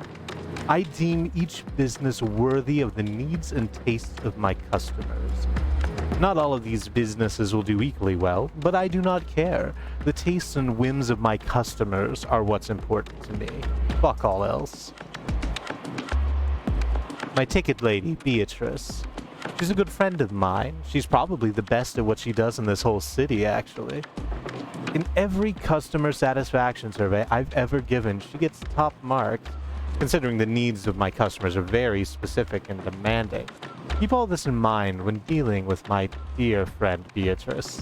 I deem each business worthy of the needs and tastes of my customers. Not all of these businesses will do equally well, but I do not care. The tastes and whims of my customers are what's important to me. Fuck all else. My ticket lady, Beatrice. She's a good friend of mine. She's probably the best at what she does in this whole city, actually. In every customer satisfaction survey I've ever given, she gets top marks, considering the needs of my customers are very specific and demanding. Keep all this in mind when dealing with my dear friend Beatrice.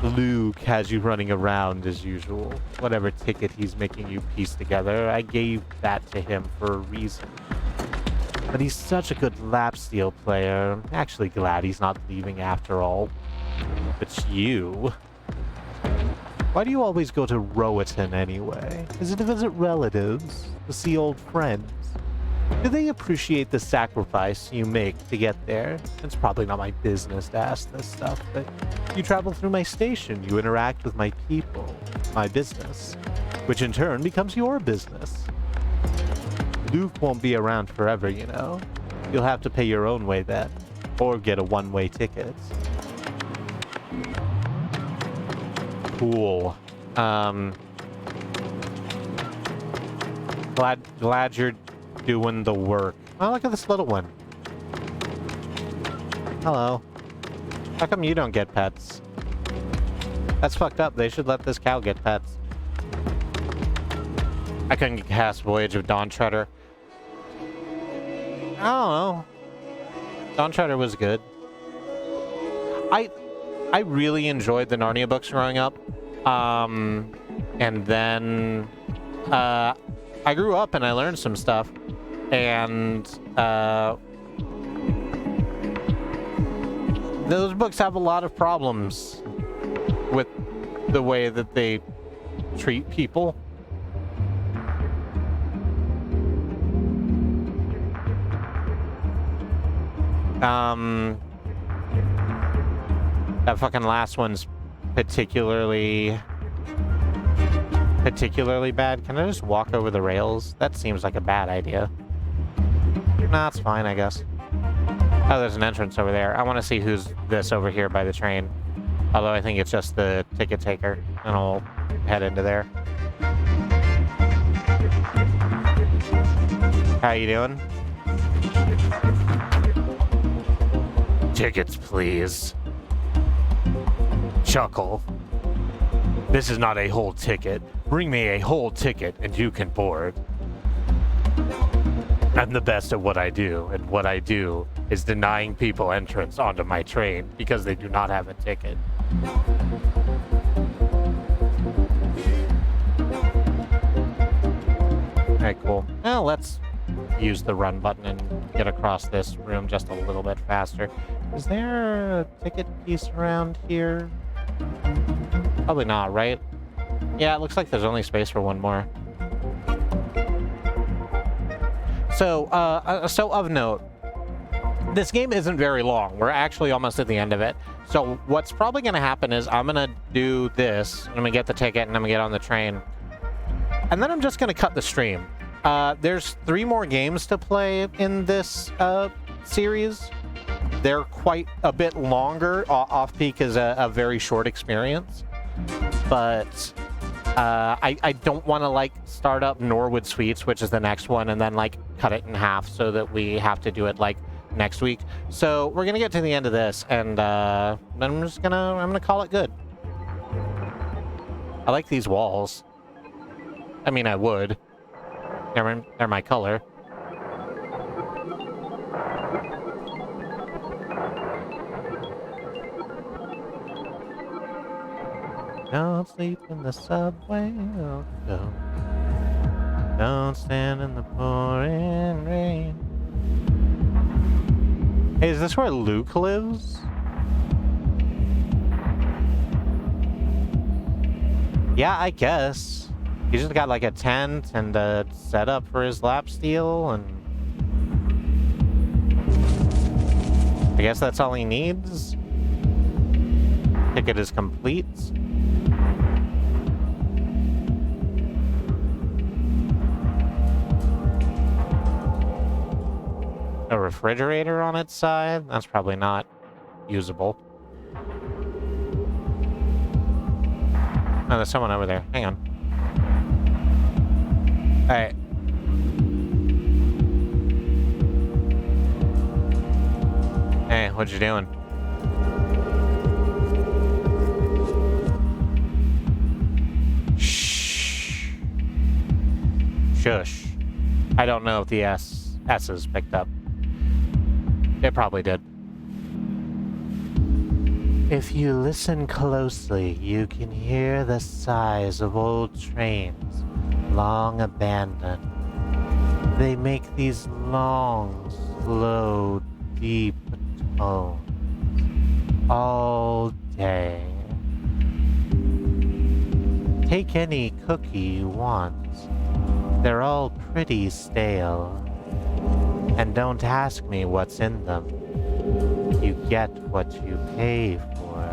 Luke has you running around as usual. Whatever ticket he's making you piece together, I gave that to him for a reason. But he's such a good lap steel player. I'm actually glad he's not leaving after all. But you... Why do you always go to Roatan anyway? Is it to visit relatives? To see old friends? Do they appreciate the sacrifice you make to get there? It's probably not my business to ask this stuff, but you travel through my station, you interact with my people, my business, which in turn becomes your business. Luke won't be around forever, you know. You'll have to pay your own way then, or get a one-way ticket. Cool. Glad you're doing the work. Oh, look at this little one. Hello. How come you don't get pets? That's fucked up. They should let this cow get pets. I couldn't get past Voyage of Dawn Treader. I don't know. Dawn Treader was good. I really enjoyed the Narnia books growing up. And then I grew up and I learned some stuff. And those books have a lot of problems with the way that they treat people. That fucking last one's particularly bad. Can I just walk over the rails? That seems like a bad idea. Nah, it's fine, I guess. Oh, there's an entrance over there. I want to see who's this over here by the train. Although I think it's just the ticket taker. And I'll head into there. How you doing? Tickets, please. Chuckle. This is not a whole ticket. Bring me a whole ticket and you can board. I'm the best at what I do, and what I do is denying people entrance onto my train because they do not have a ticket. Alright, cool. Well, let's use the run button and get across this room just a little bit faster. Is there a ticket piece around here? Probably not, right? Yeah, it looks like there's only space for one more. So of note, this game isn't very long. We're actually almost at the end of it. So what's probably going to happen is I'm going to do this. I'm going to get the ticket and I'm going to get on the train. And then I'm just going to cut the stream. There's 3 more games to play in this series. They're quite a bit longer. Off-Peak is a very short experience. But I don't want to like start up Norwood Suites, which is the next one, and then like cut it in half so that we have to do it like next week. So we're gonna get to the end of this, and then I'm gonna call it good. I like these walls. I mean, I would. They're my color. Don't sleep in the subway, oh, no. Don't stand in the pouring rain. Hey, is this where Luke lives? Yeah, I guess. He's just got like a tent and a setup for his lap steel, and I guess that's all he needs. Ticket is complete. A refrigerator on its side? That's probably not usable. Oh, there's someone over there. Hang on. Alright. Hey, what you doing? Shh. Shush. I don't know if the S's picked up. It probably did. If you listen closely, you can hear the sighs of old trains, long abandoned. They make these long, slow, deep tones all day. Take any cookie you want. They're all pretty stale. And don't ask me what's in them. You get what you pay for.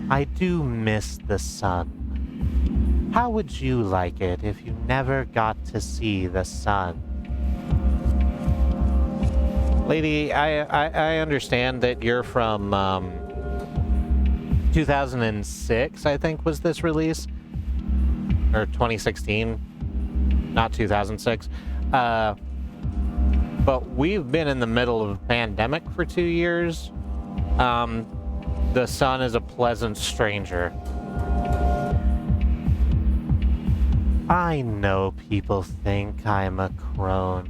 I do miss the sun. How would you like it if you never got to see the sun? Lady, I understand that you're from 2006, I think was this release. Or 2016. Not 2006. But we've been in the middle of a pandemic for 2 years. The sun is a pleasant stranger. I know people think I'm a crone,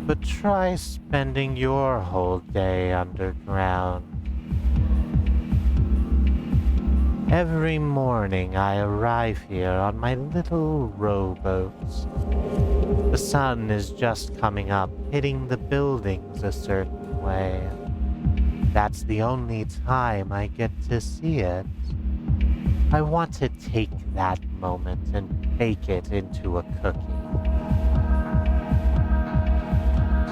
but try spending your whole day underground. Every morning I arrive here on my little rowboats. The sun is just coming up, hitting the buildings a certain way. That's the only time I get to see it. I want to take that moment and bake it into a cookie.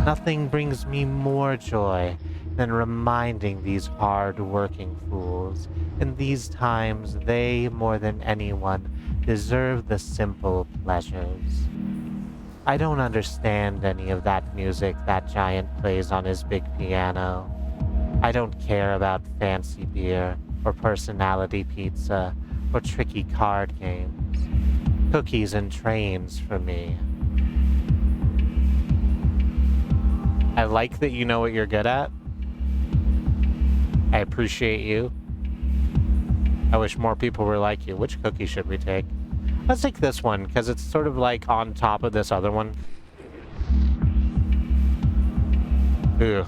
Nothing brings me more joy than reminding these hard-working fools. In these times, they, more than anyone, deserve the simple pleasures. I don't understand any of that music that giant plays on his big piano. I don't care about fancy beer, or personality pizza, or tricky card games. Cookies and trains for me. I like that you know what you're good at. I appreciate you. I wish more people were like you. Which cookie should we take? Let's take this one, because it's sort of like on top of this other one. Ew.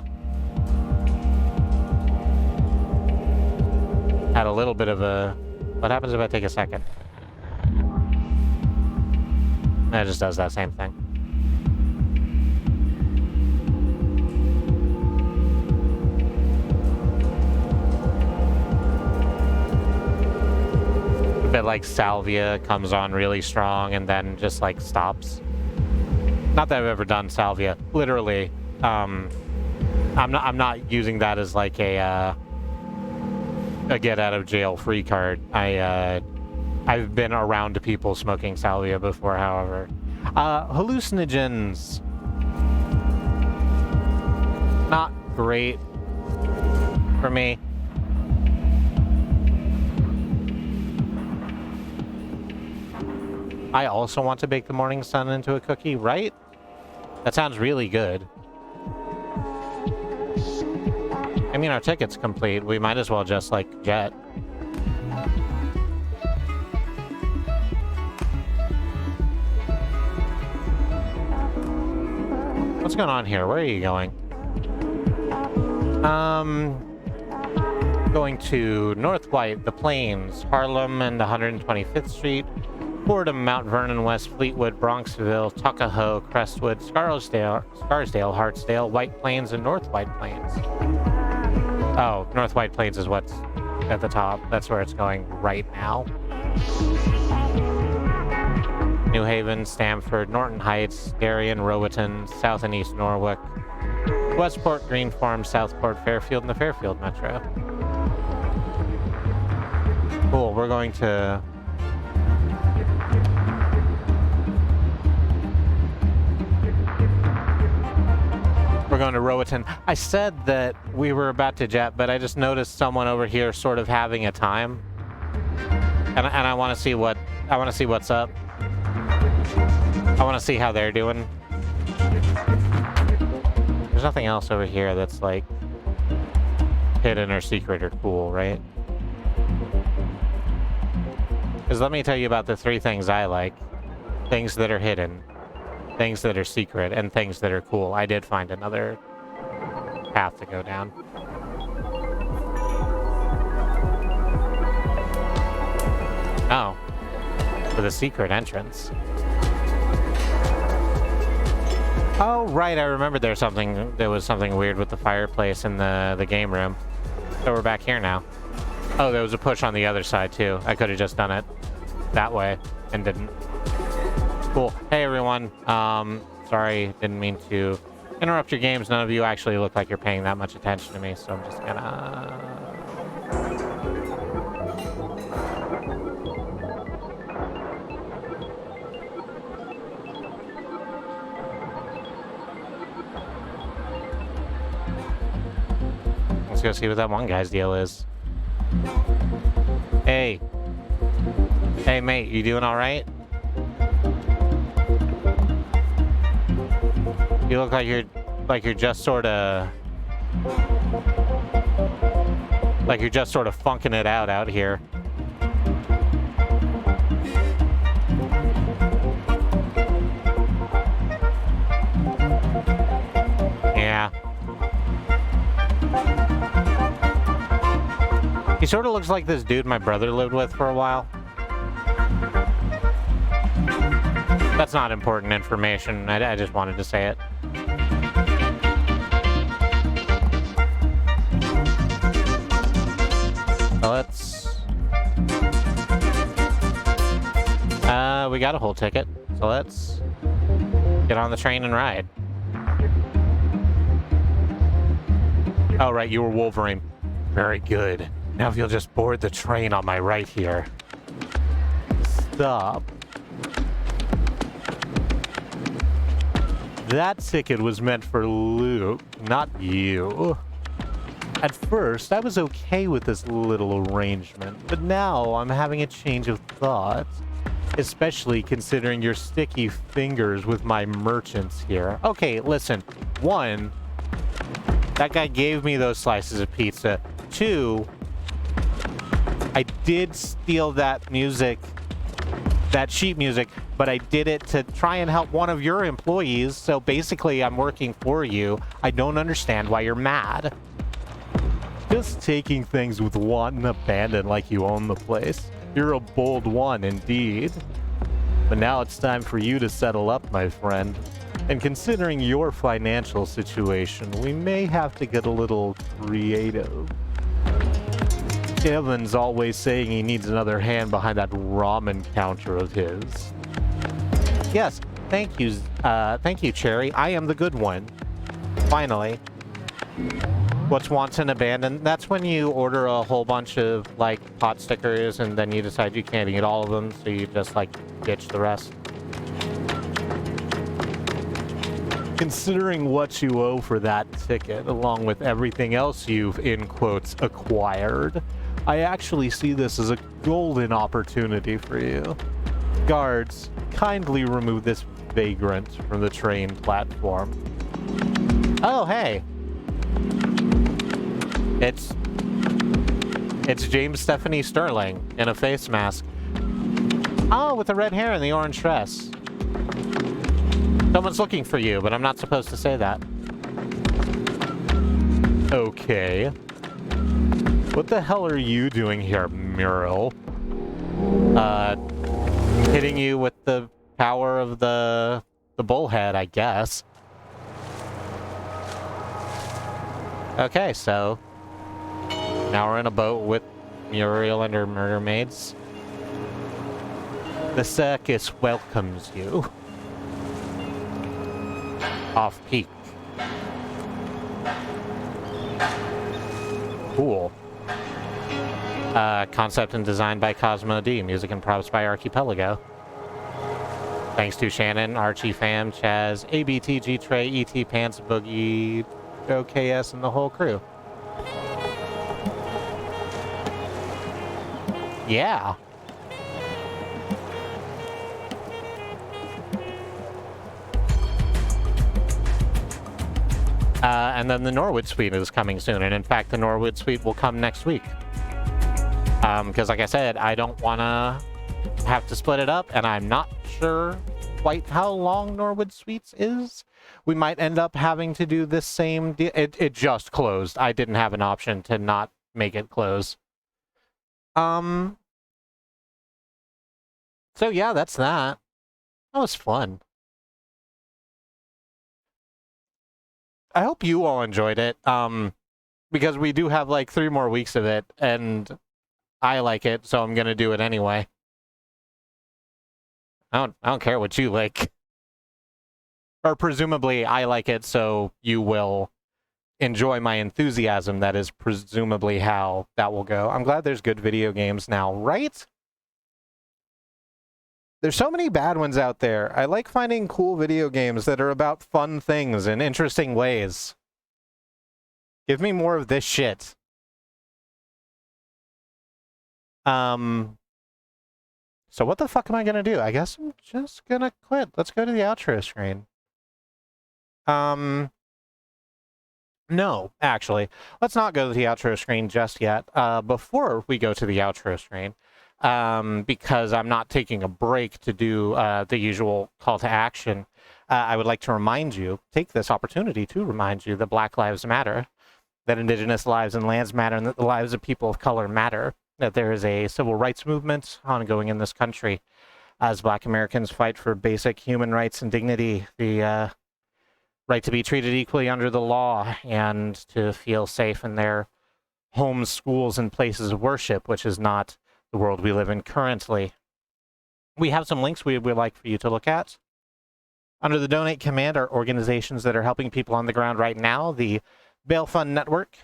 Had a little bit of a... What happens if I take a second? It just does that same thing. A bit like salvia comes on really strong and then just like stops. Not that I've ever done salvia. Literally, I'm not using that as like a get out of jail free card. I've been around people smoking salvia before, however. Hallucinogens. Not great for me. I also want to bake the morning sun into a cookie, right? That sounds really good. I mean, our ticket's complete. We might as well just, like, jet. What's going on here? Where are you going? Going to North White, The Plains, Harlem and 125th Street, Fordham, Mount Vernon, West Fleetwood, Bronxville, Tuckahoe, Crestwood, Scarsdale, Hartsdale, White Plains, and North White Plains. Oh, North White Plains is what's at the top. That's where it's going right now. New Haven, Stamford, Norton Heights, Darien, Rowiton, South and East Norwalk, Westport, Green Farm, Southport, Fairfield, and the Fairfield Metro. Cool, we're going to... We're going to Rowiton. I said that we were about to jet, but I just noticed someone over here sort of having a time. And I want to see what... I want to see what's up. I want to see how they're doing. There's nothing else over here that's like hidden or secret or cool, right? Because let me tell you about the three things I like. Things that are hidden, things that are secret, and things that are cool. I did find another path to go down. Oh. For the secret entrance. Oh, right, I remember there was something weird with the fireplace in the game room. So we're back here now. Oh, there was a push on the other side, too. I could have just done it that way and didn't. Cool. Hey, everyone. Sorry, didn't mean to interrupt your games. None of you actually look like you're paying that much attention to me, so I'm just gonna... Let's go see what that one guy's deal is. Hey. Hey, mate, you doing all right? You look like you're just sort of... Like you're just sort of funking it out here. Yeah. He sort of looks like this dude my brother lived with for a while. That's not important information. I just wanted to say it. So let's... we got a whole ticket. So let's get on the train and ride. Oh, right, you were Wolverine. Very good. Now if you'll just board the train on my right here. Stop. That ticket was meant for Luke, not you. At first, I was okay with this little arrangement, but now I'm having a change of thought. Especially considering your sticky fingers with my merchants here. Okay, listen. One, That guy gave me those slices of pizza. 2, I did steal that music, that sheet music, but I did it to try and help one of your employees, so basically I'm working for you. I don't understand why you're mad. Just taking things with wanton abandon like you own the place. You're a bold one, indeed. But now it's time for you to settle up, my friend. And considering your financial situation, we may have to get a little creative. Evan's always saying he needs another hand behind that ramen counter of his. Yes, thank you, Cherry. I am the good one. Finally. What's wanton abandon? That's when you order a whole bunch of, like, pot stickers and then you decide you can't eat all of them, so you just, like, ditch the rest. Considering what you owe for that ticket, along with everything else you've, in quotes, acquired, I actually see this as a golden opportunity for you. Guards, kindly remove this vagrant from the train platform. Oh, hey. It's James Stephanie Sterling in a face mask. Oh, with the red hair and the orange dress. Someone's looking for you, but I'm not supposed to say that. Okay. What the hell are you doing here, Muriel? Hitting you with the power of the bullhead, I guess. Okay, so now we're in a boat with Muriel and her murder maids. The circus welcomes you. Off-peak. Cool. Concept and design by Cosmo D. Music and props by Archipelago. Thanks to Shannon, Archie Fam, Chaz, ABTG Trey, ET Pants, Boogie, OKS, and the whole crew. Yeah. And then the Norwood Suite is coming soon, and in fact, the Norwood Suite will come next week. Because like I said, I don't want to have to split it up, and I'm not sure quite how long Norwood Suites is. We might end up having to do this same deal. It just closed. I didn't have an option to not make it close. So yeah, that's that. That was fun. I hope you all enjoyed it, because we do have like 3 more weeks of it, and I like it, so I'm gonna do it anyway. I don't care what you like. Or presumably I like it, so you will enjoy my enthusiasm. That is presumably how that will go. I'm glad there's good video games now, right? There's so many bad ones out there. I like finding cool video games that are about fun things in interesting ways. Give me more of this shit. So what the fuck am I gonna do? I guess I'm just gonna quit. Let's go to the outro screen. No, actually. Let's not go to the outro screen just yet. Before we go to the outro screen, because I'm not taking a break to do the usual call to action, I would like to take this opportunity to remind you that Black Lives Matter, that Indigenous lives and lands matter, and that the lives of people of color matter, that there is a civil rights movement ongoing in this country as Black Americans fight for basic human rights and dignity, the right to be treated equally under the law and to feel safe in their homes, schools, and places of worship, which is not the world we live in currently. We have some links we would like for you to look at. Under the Donate command are organizations that are helping people on the ground right now. The Bail Fund Network,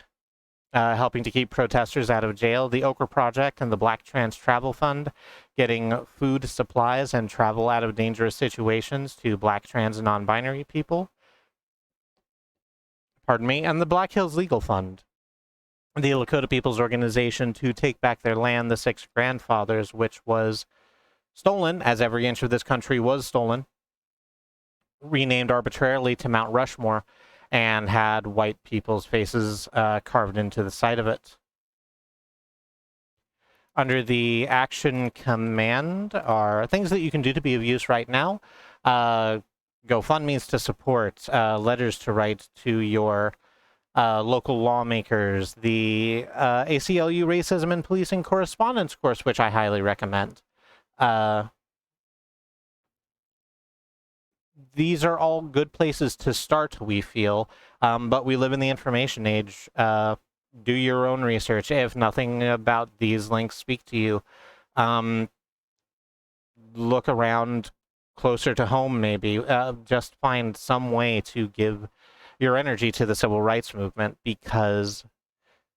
helping to keep protesters out of jail. The Okra Project and the Black Trans Travel Fund, getting food, supplies, and travel out of dangerous situations to Black, trans, and non-binary people. Pardon me. And the Black Hills Legal Fund, the Lakota People's Organization to take back their land, the 6 grandfathers, which was stolen, as every inch of this country was stolen, renamed arbitrarily to Mount Rushmore, and had white people's faces carved into the side of it. Under the action command are things that you can do to be of use right now. GoFundMe's to support, letters to write to your local lawmakers, the ACLU Racism and Policing Correspondence course, which I highly recommend. These are all good places to start, we feel, but we live in the information age. Do your own research. If nothing about these links speak to you, look around closer to home, maybe. Just find some way to give your energy to the civil rights movement, because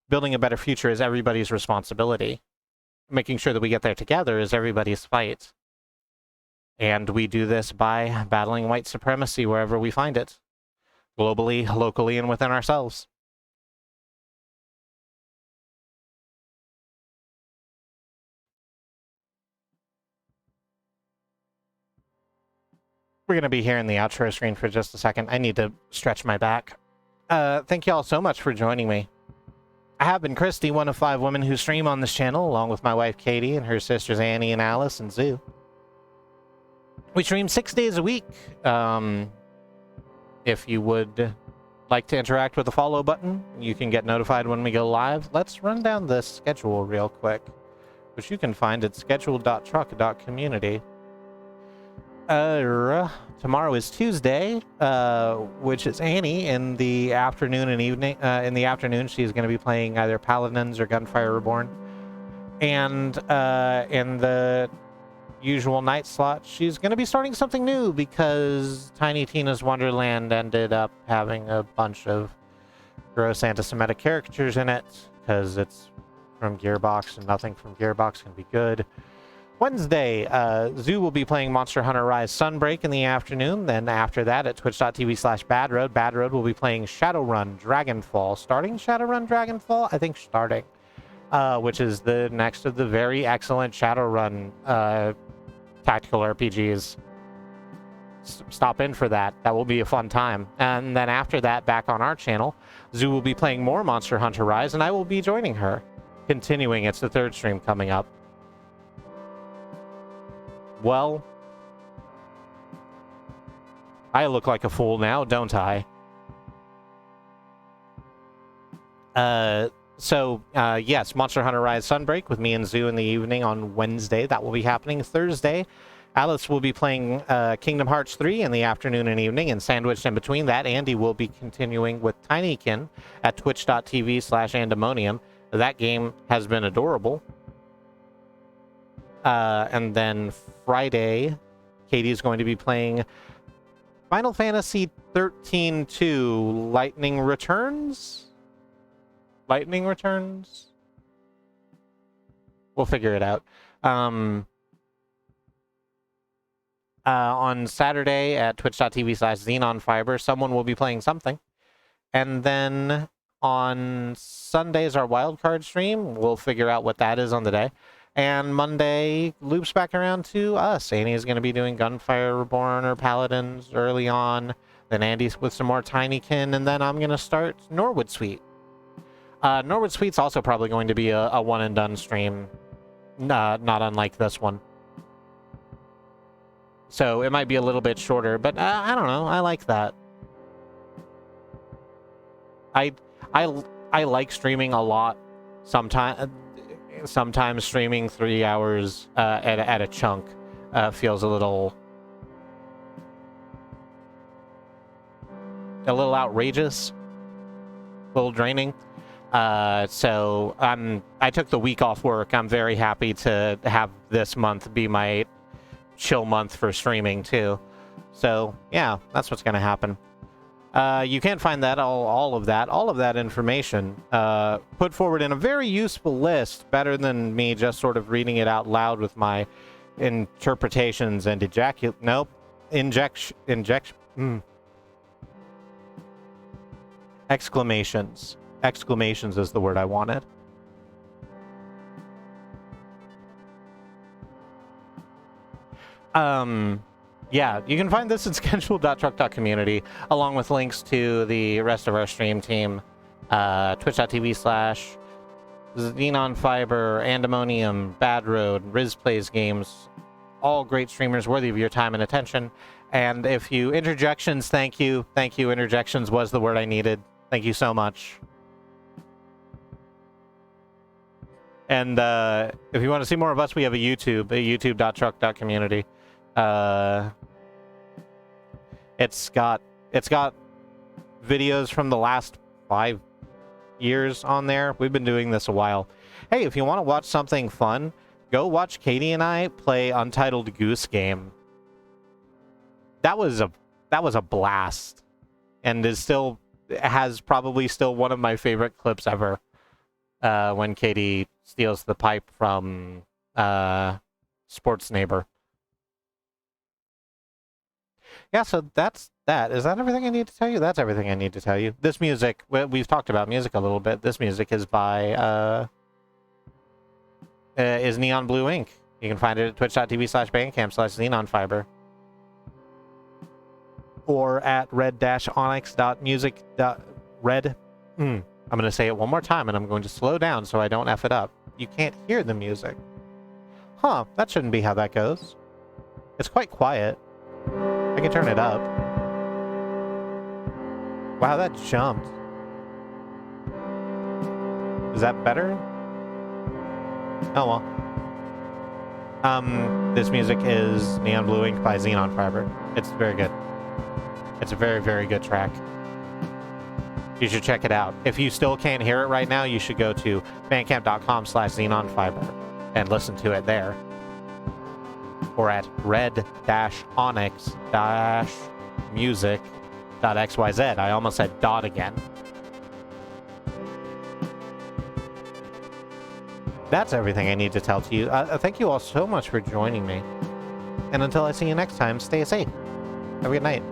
building a better future is everybody's responsibility. Making sure that we get there together is everybody's fight. And we do this by battling white supremacy wherever we find it, globally, locally, and within ourselves. We're going to be here in the outro screen for just a second. I need to stretch my back. Thank you all so much for joining me. I have been Kristi, one of 5 women who stream on this channel, along with my wife Katie and her sisters Annie and Alice and Zoo. We stream 6 days a week. If you would like to interact with the follow button, you can get notified when we go live. Let's run down this schedule real quick, which you can find at schedule.truck.community. Tomorrow is Tuesday, which is Annie. In the afternoon and evening, in the afternoon, she's going to be playing either Paladins or Gunfire Reborn. And in the usual night slot, she's going to be starting something new, because Tiny Tina's Wonderland ended up having a bunch of gross anti-Semitic caricatures in it, because it's from Gearbox, and nothing from Gearbox can be good. Wednesday, Zoo will be playing Monster Hunter Rise Sunbreak in the afternoon. Then after that, at twitch.tv/badroad, Badroad will be playing Shadowrun Dragonfall. Starting Shadowrun Dragonfall? I think starting. Which is the next of the very excellent Shadowrun tactical RPGs. Stop in for that. That will be a fun time. And then after that, back on our channel, Zoo will be playing more Monster Hunter Rise, and I will be joining her. Continuing, it's the 3rd stream coming up. Well, I look like a fool now, don't I? Yes, Monster Hunter Rise Sunbreak with me and Zoo in the evening on Wednesday. That will be happening. Thursday, Alice will be playing Kingdom Hearts 3 in the afternoon and evening, and sandwiched in between that, Andy will be continuing with Tinykin at twitch.tv/andemonium. That game has been adorable. And then Friday, Katie's going to be playing Final Fantasy 13-2 Lightning Returns? Lightning Returns? We'll figure it out. On Saturday at twitch.tv/xenonfiber, someone will be playing something. And then on Sunday's our wildcard stream. We'll figure out what that is on the day. And Monday loops back around to us. Annie is going to be doing Gunfire Reborn or Paladins early on. Then Andy's with some more Tinykin. And then I'm going to start Norwood Suite. Norwood Suite's also probably going to be a one-and-done stream. Not unlike this one. So it might be a little bit shorter, but I don't know. I like that. I like streaming a lot. Sometimes streaming 3 hours at a chunk feels a little outrageous, a little draining. So I took the week off work. I'm very happy to have this month be my chill month for streaming too. So yeah, that's what's going to happen. You can find that all of that information put forward in a very useful list, better than me just sort of reading it out loud with my interpretations and exclamations. Exclamations is the word I wanted. yeah, you can find this at schedule.truck.community, along with links to the rest of our stream team, twitch.tv/Xenon Fiber, Andemonium, Bad Road, Riz Plays Games, all great streamers worthy of your time and attention. And if you interjections, thank you. Thank you. Interjections was the word I needed. Thank you so much. And if you want to see more of us, we have a youtube.truck.community. It's got videos from the last 5 years on there. We've been doing this a while. Hey, if you want to watch something fun, go watch Katie and I play Untitled Goose Game. That was a blast, and has probably still one of my favorite clips ever. When Katie steals the pipe from Sports Neighbor. Yeah, so that's that. Is that everything I need to tell you? That's everything I need to tell you. This music, we've talked about music a little bit. This music is by is Neon Blue Inc. You can find it at twitch.tv/bandcamp/xenonfiber. Or at red-onyx.music. Red. I'm going to say it one more time, and I'm going to slow down so I don't F it up. You can't hear the music. Huh, that shouldn't be how that goes. It's quite quiet. I can turn it up. Wow, that jumped. Is that better? Oh well. This music is Neon Blue Ink by Xenon Fiber. It's very good. It's a very, very good track. You should check it out. If you still can't hear it right now, you should go to bandcamp.com/xenonfiber and listen to it there. Or at red-onyx-music.xyz. I almost said dot again. That's everything I need to tell to you. Thank you all so much for joining me. And until I see you next time, stay safe. Have a good night.